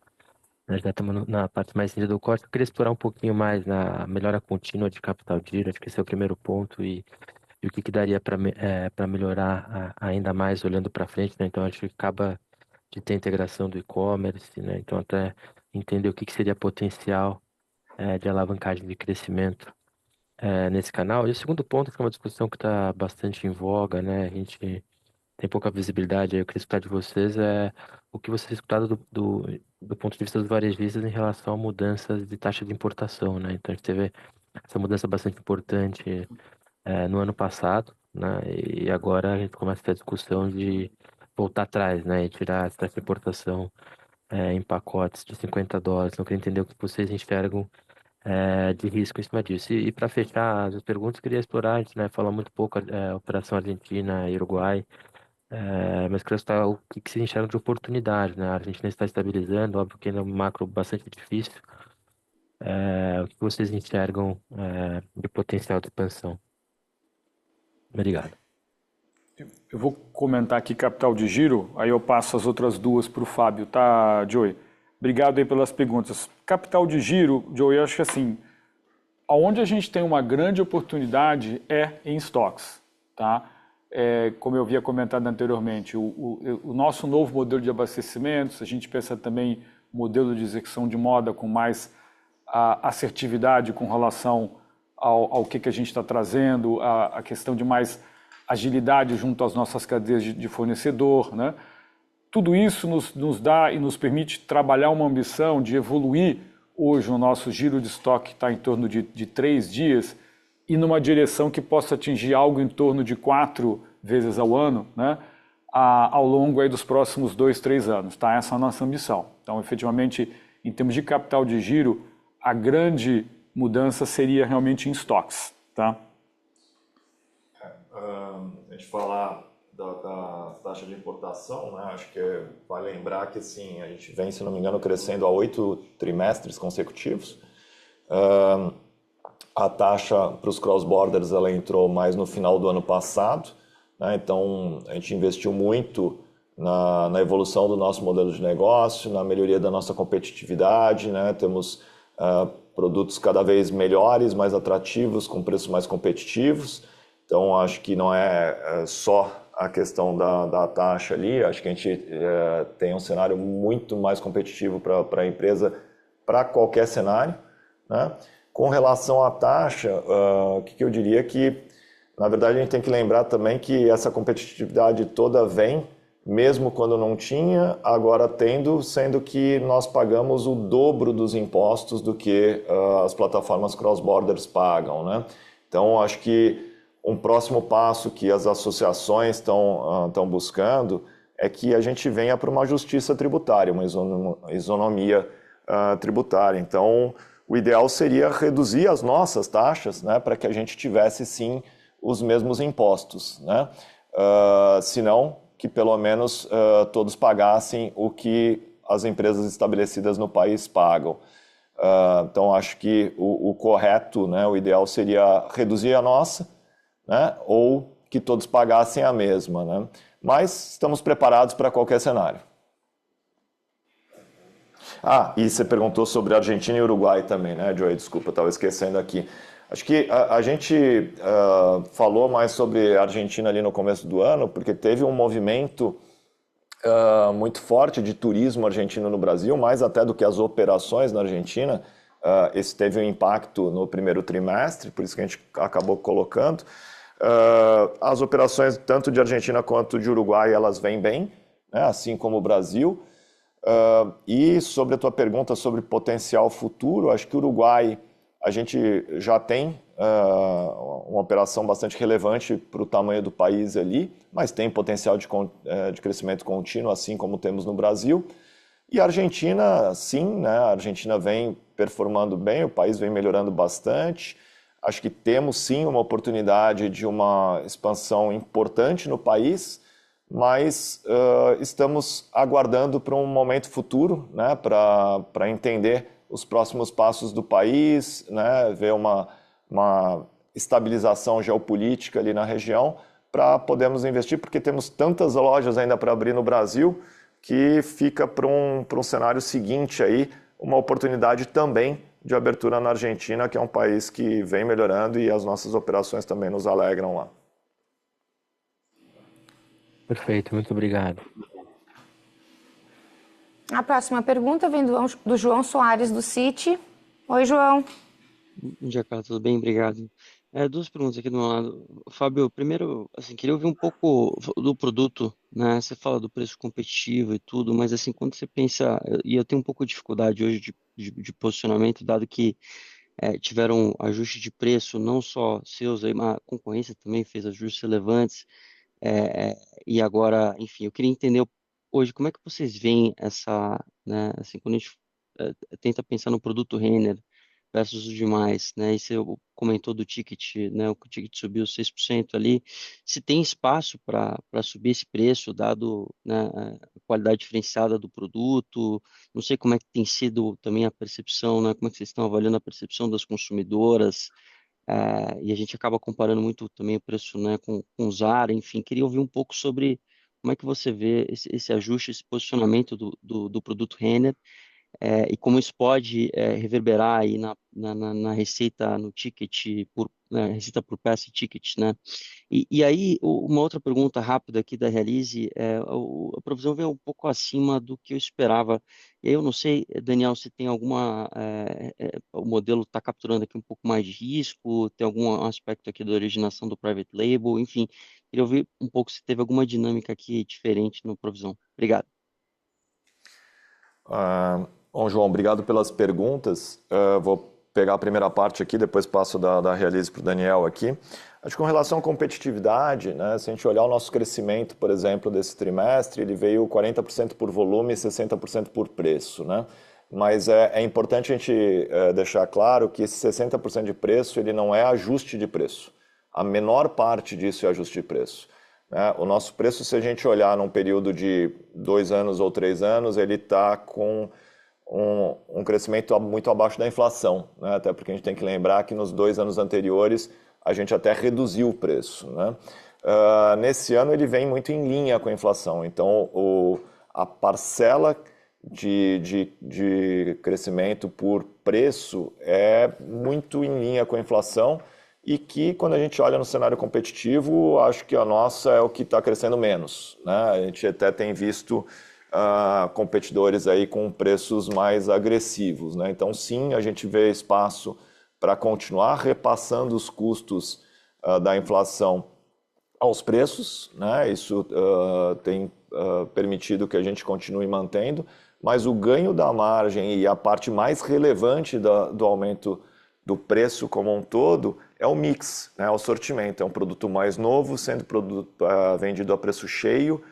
já estamos na parte mais cinza do corte. Eu queria explorar um pouquinho mais na melhora contínua de capital de giro. Acho que esse é o primeiro ponto e o que daria para melhorar ainda mais olhando para frente, né? Então, acho que acaba de ter integração do e-commerce, né? Então, até entender o que seria potencial de alavancagem de crescimento nesse canal. E o segundo ponto, que é uma discussão que está bastante em voga, né? A gente tem pouca visibilidade, aí eu queria escutar de vocês o que vocês têm escutado do ponto de vista dos varejistas em relação a mudanças de taxa de importação, né? Então a gente teve essa mudança bastante importante no ano passado, né? E agora a gente começa a ter a discussão de voltar atrás, né? E tirar essa taxa de importação em pacotes de $50. Então eu queria entender o que vocês enxergam de risco em cima disso. E para fechar as perguntas, queria explorar, a gente, né, falou muito pouco operação Argentina e Uruguai, mas queria escutar o que se enxerga de oportunidade, né? A Argentina está estabilizando, óbvio que ainda é um macro bastante difícil. O que vocês enxergam de potencial de expansão? Obrigado. Eu vou comentar aqui capital de giro, aí eu passo as outras duas para o Fábio, tá, Joey? Obrigado aí pelas perguntas. Capital de giro, Joey, eu acho que assim, onde a gente tem uma grande oportunidade é em estoques, tá? Como eu havia comentado anteriormente, o nosso novo modelo de abastecimentos, a gente pensa também modelo de execução de moda com mais assertividade com relação ao que a gente está trazendo, a questão de mais agilidade junto às nossas cadeias de fornecedor, né? Tudo isso nos dá e nos permite trabalhar uma ambição de evoluir. Hoje o nosso giro de estoque está em torno de 3 dias e numa direção que possa atingir algo em torno de 4 vezes ao ano, né? Ao longo aí dos próximos 2, 3 anos. Tá? Essa é a nossa ambição. Então, efetivamente, em termos de capital de giro, a grande mudança seria realmente em estoques. Tá? A gente falar da taxa de importação, né? Acho que vale lembrar que assim, a gente vem, se não me engano, crescendo há 8 trimestres consecutivos. A taxa para os cross-borders ela entrou mais no final do ano passado, né? Então a gente investiu muito na evolução do nosso modelo de negócio, na melhoria da nossa competitividade, né? Temos produtos cada vez melhores, mais atrativos, com preços mais competitivos. Então acho que não é só a questão da taxa ali, acho que a gente tem um cenário muito mais competitivo para a empresa, para qualquer cenário, né? Com relação à taxa, o que eu diria que, na verdade, a gente tem que lembrar também que essa competitividade toda vem, mesmo quando não tinha, agora tendo, sendo que nós pagamos o dobro dos impostos do que as plataformas cross-borders pagam, né? Então, acho que um próximo passo que as associações estão buscando é que a gente venha para uma justiça tributária, uma isonomia tributária. Então, o ideal seria reduzir as nossas taxas, né, para que a gente tivesse, sim, os mesmos impostos, né? Se não, que pelo menos todos pagassem o que as empresas estabelecidas no país pagam. Então, acho que o correto, né, o ideal seria reduzir a nossa, né? Ou que todos pagassem a mesma, né? Mas estamos preparados para qualquer cenário. E você perguntou sobre Argentina e Uruguai também, né, Joey? Desculpa, estava esquecendo aqui. Acho que a gente falou mais sobre a Argentina ali no começo do ano, porque teve um movimento muito forte de turismo argentino no Brasil, mais até do que as operações na Argentina. Esse teve um impacto no primeiro trimestre, por isso que a gente acabou colocando. As operações tanto de Argentina quanto de Uruguai, elas vêm bem, né, assim como o Brasil. E sobre a tua pergunta sobre potencial futuro, acho que o Uruguai, a gente já tem uma operação bastante relevante para o tamanho do país ali, mas tem potencial de crescimento contínuo, assim como temos no Brasil. E a Argentina, sim, né? A Argentina vem performando bem, o país vem melhorando bastante. Acho que temos, sim, uma oportunidade de uma expansão importante no país, mas estamos aguardando para um momento futuro, né? Para entender os próximos passos do país, né? Ver uma estabilização geopolítica ali na região, para podermos investir, porque temos tantas lojas ainda para abrir no Brasil, que fica para um cenário seguinte aí, uma oportunidade também de abertura na Argentina, que é um país que vem melhorando e as nossas operações também nos alegram lá. Perfeito, muito obrigado. A próxima pergunta vem do João Soares, do Citi. Oi, João. Bom dia, Carla, tudo bem? Obrigado. Duas perguntas aqui do meu lado. Fábio, primeiro, assim, queria ouvir um pouco do produto, né? Você fala do preço competitivo e tudo, mas assim, quando você pensa, e eu tenho um pouco de dificuldade hoje de posicionamento, dado que tiveram ajuste de preço, não só seus, aí, mas a concorrência também fez ajustes relevantes, e agora, enfim, eu queria entender hoje como é que vocês veem essa, né, assim, quando a gente tenta pensar no produto Renner versus os demais, né? E você comentou do ticket, né? O ticket subiu 6% ali. Se tem espaço para subir esse preço, dado, né, a qualidade diferenciada do produto, não sei como é que tem sido também a percepção, né? Como é que vocês estão avaliando a percepção das consumidoras, e a gente acaba comparando muito também o preço, né, com o Zara, enfim, queria ouvir um pouco sobre como é que você vê esse ajuste, esse posicionamento do produto Renner, e como isso pode reverberar aí na receita, no ticket, receita por peça e ticket, né? E aí, uma outra pergunta rápida aqui da Realize, a provisão veio um pouco acima do que eu esperava. E aí eu não sei, Daniel, se tem alguma, o modelo está capturando aqui um pouco mais de risco, tem algum aspecto aqui da originação do private label, enfim, queria ouvir um pouco se teve alguma dinâmica aqui diferente no provisão. Obrigado. Bom, João, obrigado pelas perguntas. Vou pegar a primeira parte aqui, depois passo da Realize para o Daniel aqui. Acho que com relação à competitividade, né, se a gente olhar o nosso crescimento, por exemplo, desse trimestre, ele veio 40% por volume e 60% por preço, né? Mas é importante a gente deixar claro que esse 60% de preço, ele não é ajuste de preço. A menor parte disso é ajuste de preço. O nosso preço, se a gente olhar num período de 2 anos ou 3 anos, ele está com um crescimento muito abaixo da inflação, né? Até porque a gente tem que lembrar que nos 2 anos anteriores a gente até reduziu o preço, né? Nesse ano ele vem muito em linha com a inflação, então a parcela de crescimento por preço é muito em linha com a inflação, e que, quando a gente olha no cenário competitivo, acho que a nossa é o que está crescendo menos, né? A gente até tem visto competidores aí com preços mais agressivos, né? Então, sim, a gente vê espaço para continuar repassando os custos da inflação aos preços, né? Isso tem permitido que a gente continue mantendo, mas o ganho da margem e a parte mais relevante do aumento do preço como um todo é o mix, né? O sortimento. É um produto mais novo, sendo vendido a preço cheio,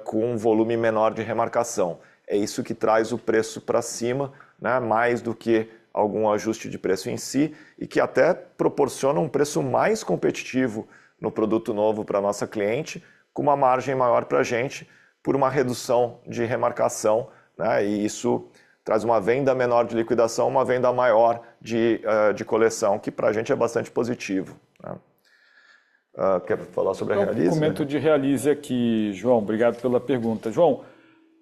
com um volume menor de remarcação. É isso que traz o preço para cima, né? Mais do que algum ajuste de preço em si, e que até proporciona um preço mais competitivo no produto novo para a nossa cliente, com uma margem maior para a gente, por uma redução de remarcação, né? E isso traz uma venda menor de liquidação, uma venda maior de coleção, que para a gente é bastante positivo, né? Quer falar sobre a Realize? Comento de Realize aqui, João. Obrigado pela pergunta. João,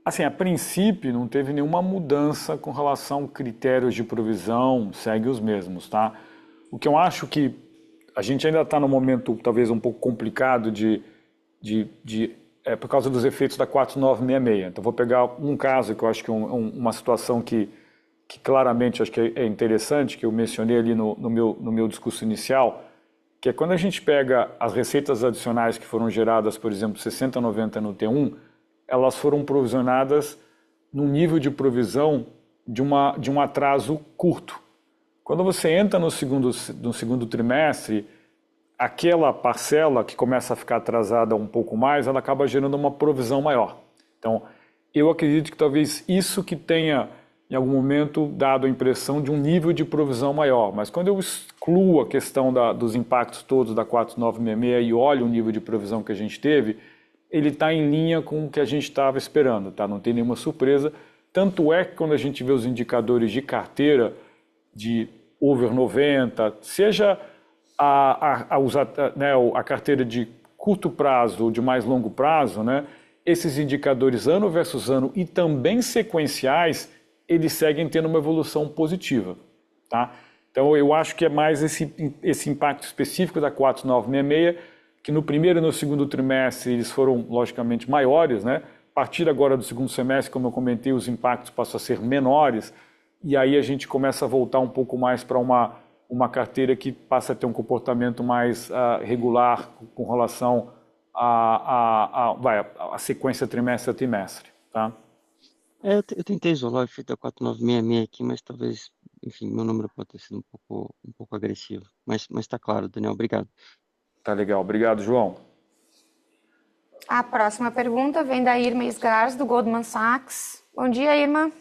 assim, a princípio não teve nenhuma mudança com relação a critérios de provisão, segue os mesmos, tá? O que eu acho que a gente ainda está num momento talvez um pouco complicado por causa dos efeitos da 4966. Então, vou pegar um caso que eu acho que é uma situação que claramente acho que é interessante, que eu mencionei ali no meu discurso inicial, que é quando a gente pega as receitas adicionais que foram geradas, por exemplo, 60/90 no T1, elas foram provisionadas num nível de provisão de um atraso curto. Quando você entra no segundo trimestre, aquela parcela que começa a ficar atrasada um pouco mais, ela acaba gerando uma provisão maior. Então, eu acredito que talvez isso que tenha, em algum momento, dado a impressão de um nível de provisão maior. Mas quando eu excluo a questão dos impactos todos da 4966 e olho o nível de provisão que a gente teve, ele está em linha com o que a gente estava esperando, tá? Não tem nenhuma surpresa. Tanto é que quando a gente vê os indicadores de carteira de over 90, seja a carteira de curto prazo ou de mais longo prazo, né? Esses indicadores ano versus ano e também sequenciais, eles seguem tendo uma evolução positiva, tá? Então, eu acho que é mais esse impacto específico da 4966, que no primeiro e no segundo trimestre eles foram, logicamente, maiores, né? A partir agora do segundo semestre, como eu comentei, os impactos passam a ser menores, e aí a gente começa a voltar um pouco mais para uma carteira que passa a ter um comportamento mais regular com relação à sequência trimestre a trimestre, tá? Eu tentei isolar o efeito da 4966 aqui, mas talvez, enfim, meu número pode ter sido um pouco agressivo. Mas tá claro, Daniel, obrigado. Tá legal, obrigado, João. A próxima pergunta vem da Irma Sgarz, do Goldman Sachs. Bom dia, Irma.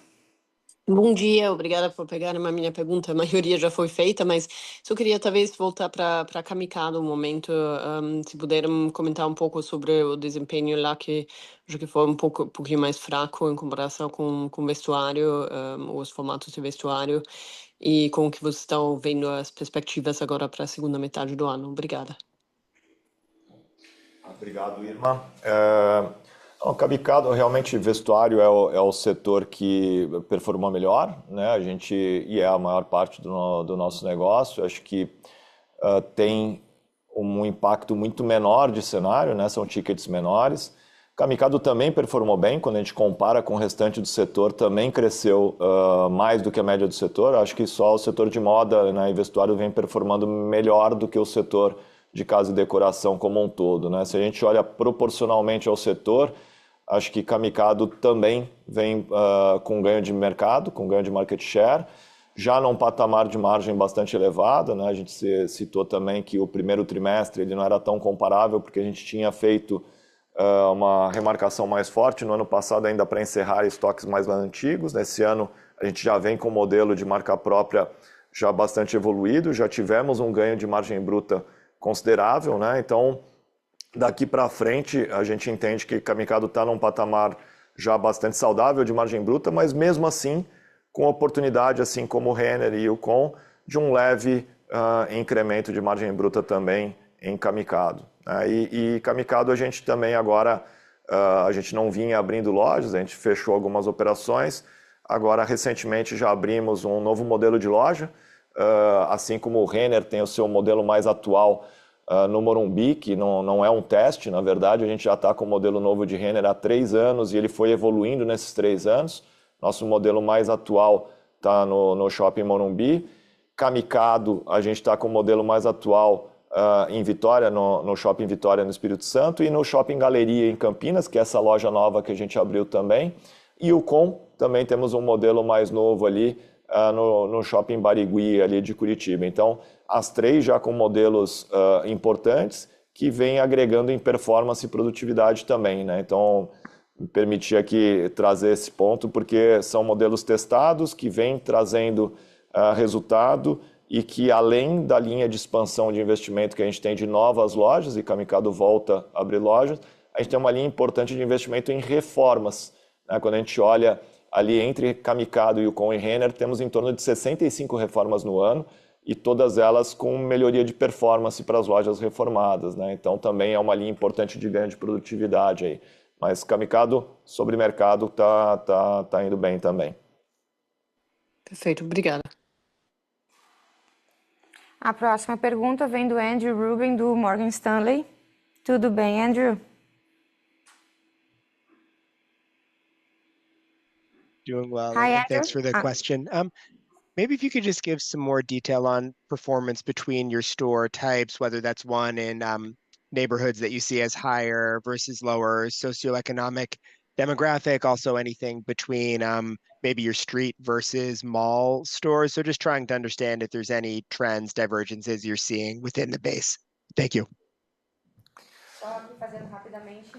Bom dia, obrigada por pegar a minha pergunta. A maioria já foi feita, mas só queria talvez voltar para Kamikado um momento. Se puderem comentar um pouco sobre o desempenho lá, que acho que foi um pouquinho mais fraco em comparação com o vestuário, os formatos de vestuário, e como que vocês estão vendo as perspectivas agora para a segunda metade do ano. Obrigada. Obrigado, Irma. O Kamikado, realmente, vestuário é o setor que performou melhor, né? E é a maior parte do nosso negócio. Acho que tem um impacto muito menor de cenário, né? São tickets menores. Kamikado também performou bem, quando a gente compara com o restante do setor, também cresceu mais do que a média do setor. Acho que só o setor de moda, né, e vestuário vem performando melhor do que o setor de casa e decoração como um todo, né? Se a gente olha proporcionalmente ao setor, acho que Kamikado também vem com ganho de mercado, com ganho de market share, já num patamar de margem bastante elevado, né? A gente citou também que o primeiro trimestre ele não era tão comparável, porque a gente tinha feito uma remarcação mais forte no ano passado, ainda para encerrar estoques mais antigos. Nesse ano, a gente já vem com o modelo de marca própria já bastante evoluído, já tivemos um ganho de margem bruta considerável, né? Então, daqui para frente, a gente entende que Kamikado está num patamar já bastante saudável de margem bruta, mas mesmo assim, com oportunidade, assim como o Renner e o Com, de um leve incremento de margem bruta também em Kamikado. E Kamikado a gente também agora, a gente não vinha abrindo lojas, a gente fechou algumas operações, agora recentemente já abrimos um novo modelo de loja, assim como o Renner tem o seu modelo mais atual no Morumbi, que não é um teste, na verdade, a gente já está com o modelo novo de Renner há 3 anos e ele foi evoluindo nesses 3 anos. Nosso modelo mais atual está no Shopping Morumbi. Kamikado, a gente está com o modelo mais atual em Vitória, no Shopping Vitória, no Espírito Santo, e no Shopping Galeria, em Campinas, que é essa loja nova que a gente abriu também. E o Com, também temos um modelo mais novo ali no Shopping Barigui, ali de Curitiba. Então, as 3 já com modelos importantes, que vêm agregando em performance e produtividade também, né? Então, me permitir aqui trazer esse ponto, porque são modelos testados, que vêm trazendo resultado, e que além da linha de expansão de investimento que a gente tem de novas lojas, e Kamikado volta a abrir lojas, a gente tem uma linha importante de investimento em reformas, né? Quando a gente olha ali entre Kamikado e o Com e Renner, temos em torno de 65 reformas no ano, e todas elas com melhoria de performance para as lojas reformadas, né? Então também é uma linha importante de ganho de produtividade aí. Mas Kamikado, sobre mercado, tá indo bem também. Perfeito, obrigada. A próxima pergunta vem do Andrew Rubin, do Morgan Stanley. Tudo bem, Andrew? Doing well, Hi, and Andrew. thanks for the question. Maybe if you could just give some more detail on performance between your store types, whether that's one in neighborhoods that you see as higher versus lower socioeconomic demographic, also anything between maybe your street versus mall stores. So just trying to understand if there's any trends, divergences you're seeing within the base. Thank you. Só aqui fazendo rapidamente,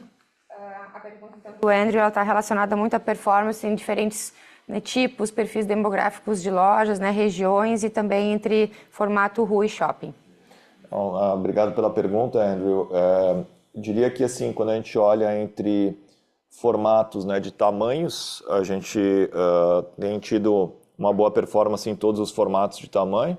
a pergunta então, do Andrew está relacionada muito à performance em diferentes, né, tipos, perfis demográficos de lojas, né, regiões e também entre formato rua e shopping. Então, obrigado pela pergunta, Andrew. Diria que assim, quando a gente olha entre formatos, né, de tamanhos, a gente tem tido uma boa performance em todos os formatos de tamanho.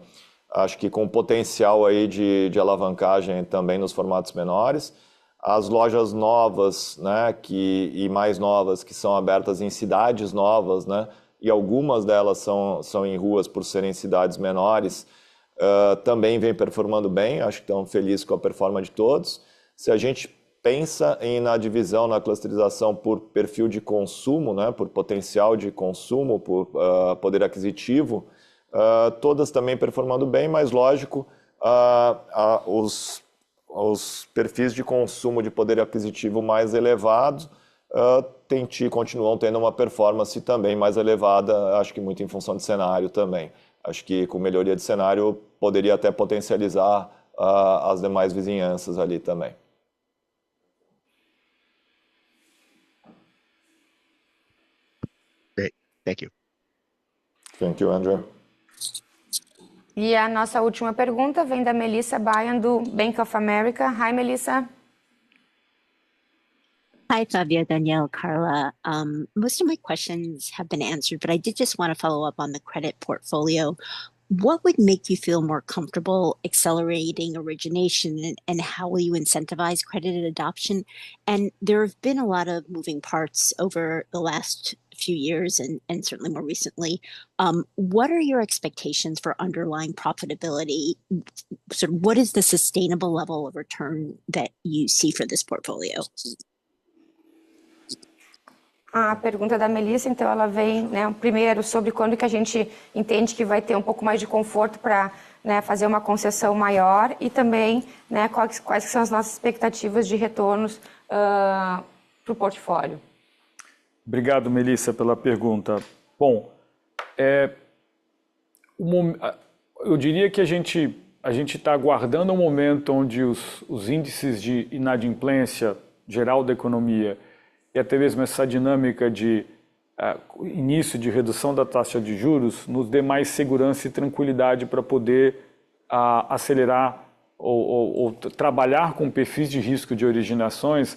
Acho que com potencial aí de alavancagem também nos formatos menores. As lojas novas, né, e mais novas, que são abertas em cidades novas, né, e algumas delas são em ruas por serem cidades menores, também vem performando bem. Acho que estão felizes com a performance de todos. Se a gente pensa na divisão, na clusterização por perfil de consumo, né, por potencial de consumo, por poder aquisitivo, todas também performando bem, mas lógico, os perfis de consumo de poder aquisitivo mais elevados continuam tendo uma performance também mais elevada, acho que muito em função de cenário também. Acho que com melhoria de cenário poderia até potencializar as demais vizinhanças ali também. Great, thank you. Thank you, Andrew. E a nossa última pergunta vem da Melissa Bayan, do Bank of America. Hi, Melissa. Hi, Fabio, Danielle, Carla. Most of my questions have been answered, but I did just want to follow up on the credit portfolio. What would make you feel more comfortable accelerating origination, and how will you incentivize credit adoption? And there have been a lot of moving parts over the last few years and certainly more recently. What are your expectations for underlying profitability? So what is the sustainable level of return that you see for this portfolio? A pergunta da Melissa, então, ela vem, né, primeiro sobre quando que a gente entende que vai ter um pouco mais de conforto para, né, fazer uma concessão maior e também, né, quais são as nossas expectativas de retornos para o portfólio. Obrigado, Melissa, pela pergunta. Bom, eu diria que a gente está aguardando um momento onde os índices de inadimplência geral da economia e até mesmo essa dinâmica de início de redução da taxa de juros nos dê mais segurança e tranquilidade para poder acelerar ou trabalhar com perfis de risco de originações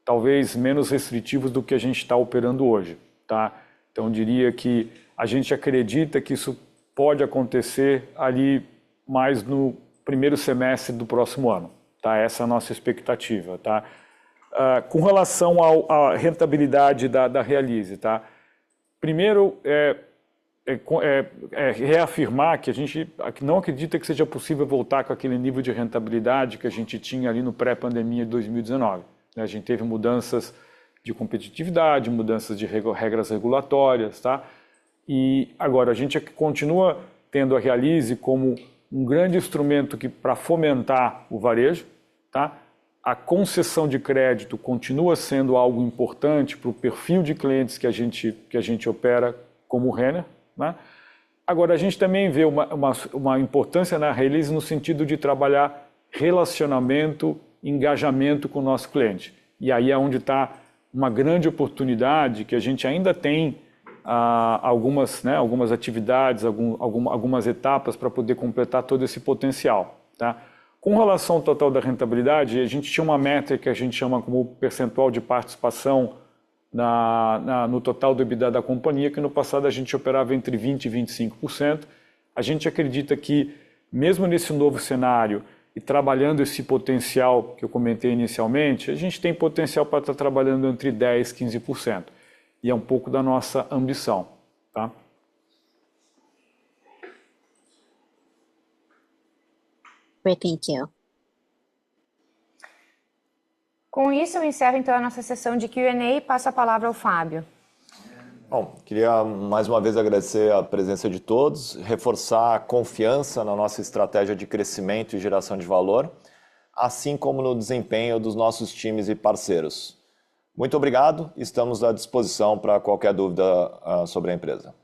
talvez menos restritivos do que a gente está operando hoje, tá? Então, eu diria que a gente acredita que isso pode acontecer ali mais no primeiro semestre do próximo ano, tá? Essa é a nossa expectativa, tá? Com relação à rentabilidade da Realize, tá? Primeiro, reafirmar que a gente não acredita que seja possível voltar com aquele nível de rentabilidade que a gente tinha ali no pré-pandemia de 2019. A gente teve mudanças de competitividade, mudanças de regras regulatórias, tá? E agora a gente continua tendo a Realize como um grande instrumento para fomentar o varejo, tá? A concessão de crédito continua sendo algo importante para o perfil de clientes que a gente opera como Renner, né? Agora, a gente também vê uma importância na Realize no sentido de trabalhar relacionamento, engajamento com o nosso cliente. E aí é onde está uma grande oportunidade que a gente ainda tem algumas atividades, algumas etapas para poder completar todo esse potencial, tá? Com relação ao total da rentabilidade, a gente tinha uma métrica que a gente chama como percentual de participação no total do EBITDA da companhia, que no passado a gente operava entre 20% e 25%. A gente acredita que, mesmo nesse novo cenário e trabalhando esse potencial que eu comentei inicialmente, a gente tem potencial para estar trabalhando entre 10% e 15%. E é um pouco da nossa ambição, tá? Great, thank you. Com isso, eu encerro então a nossa sessão de Q&A e passo a palavra ao Fábio. Bom, queria mais uma vez agradecer a presença de todos, reforçar a confiança na nossa estratégia de crescimento e geração de valor, assim como no desempenho dos nossos times e parceiros. Muito obrigado, estamos à disposição para qualquer dúvida sobre a empresa.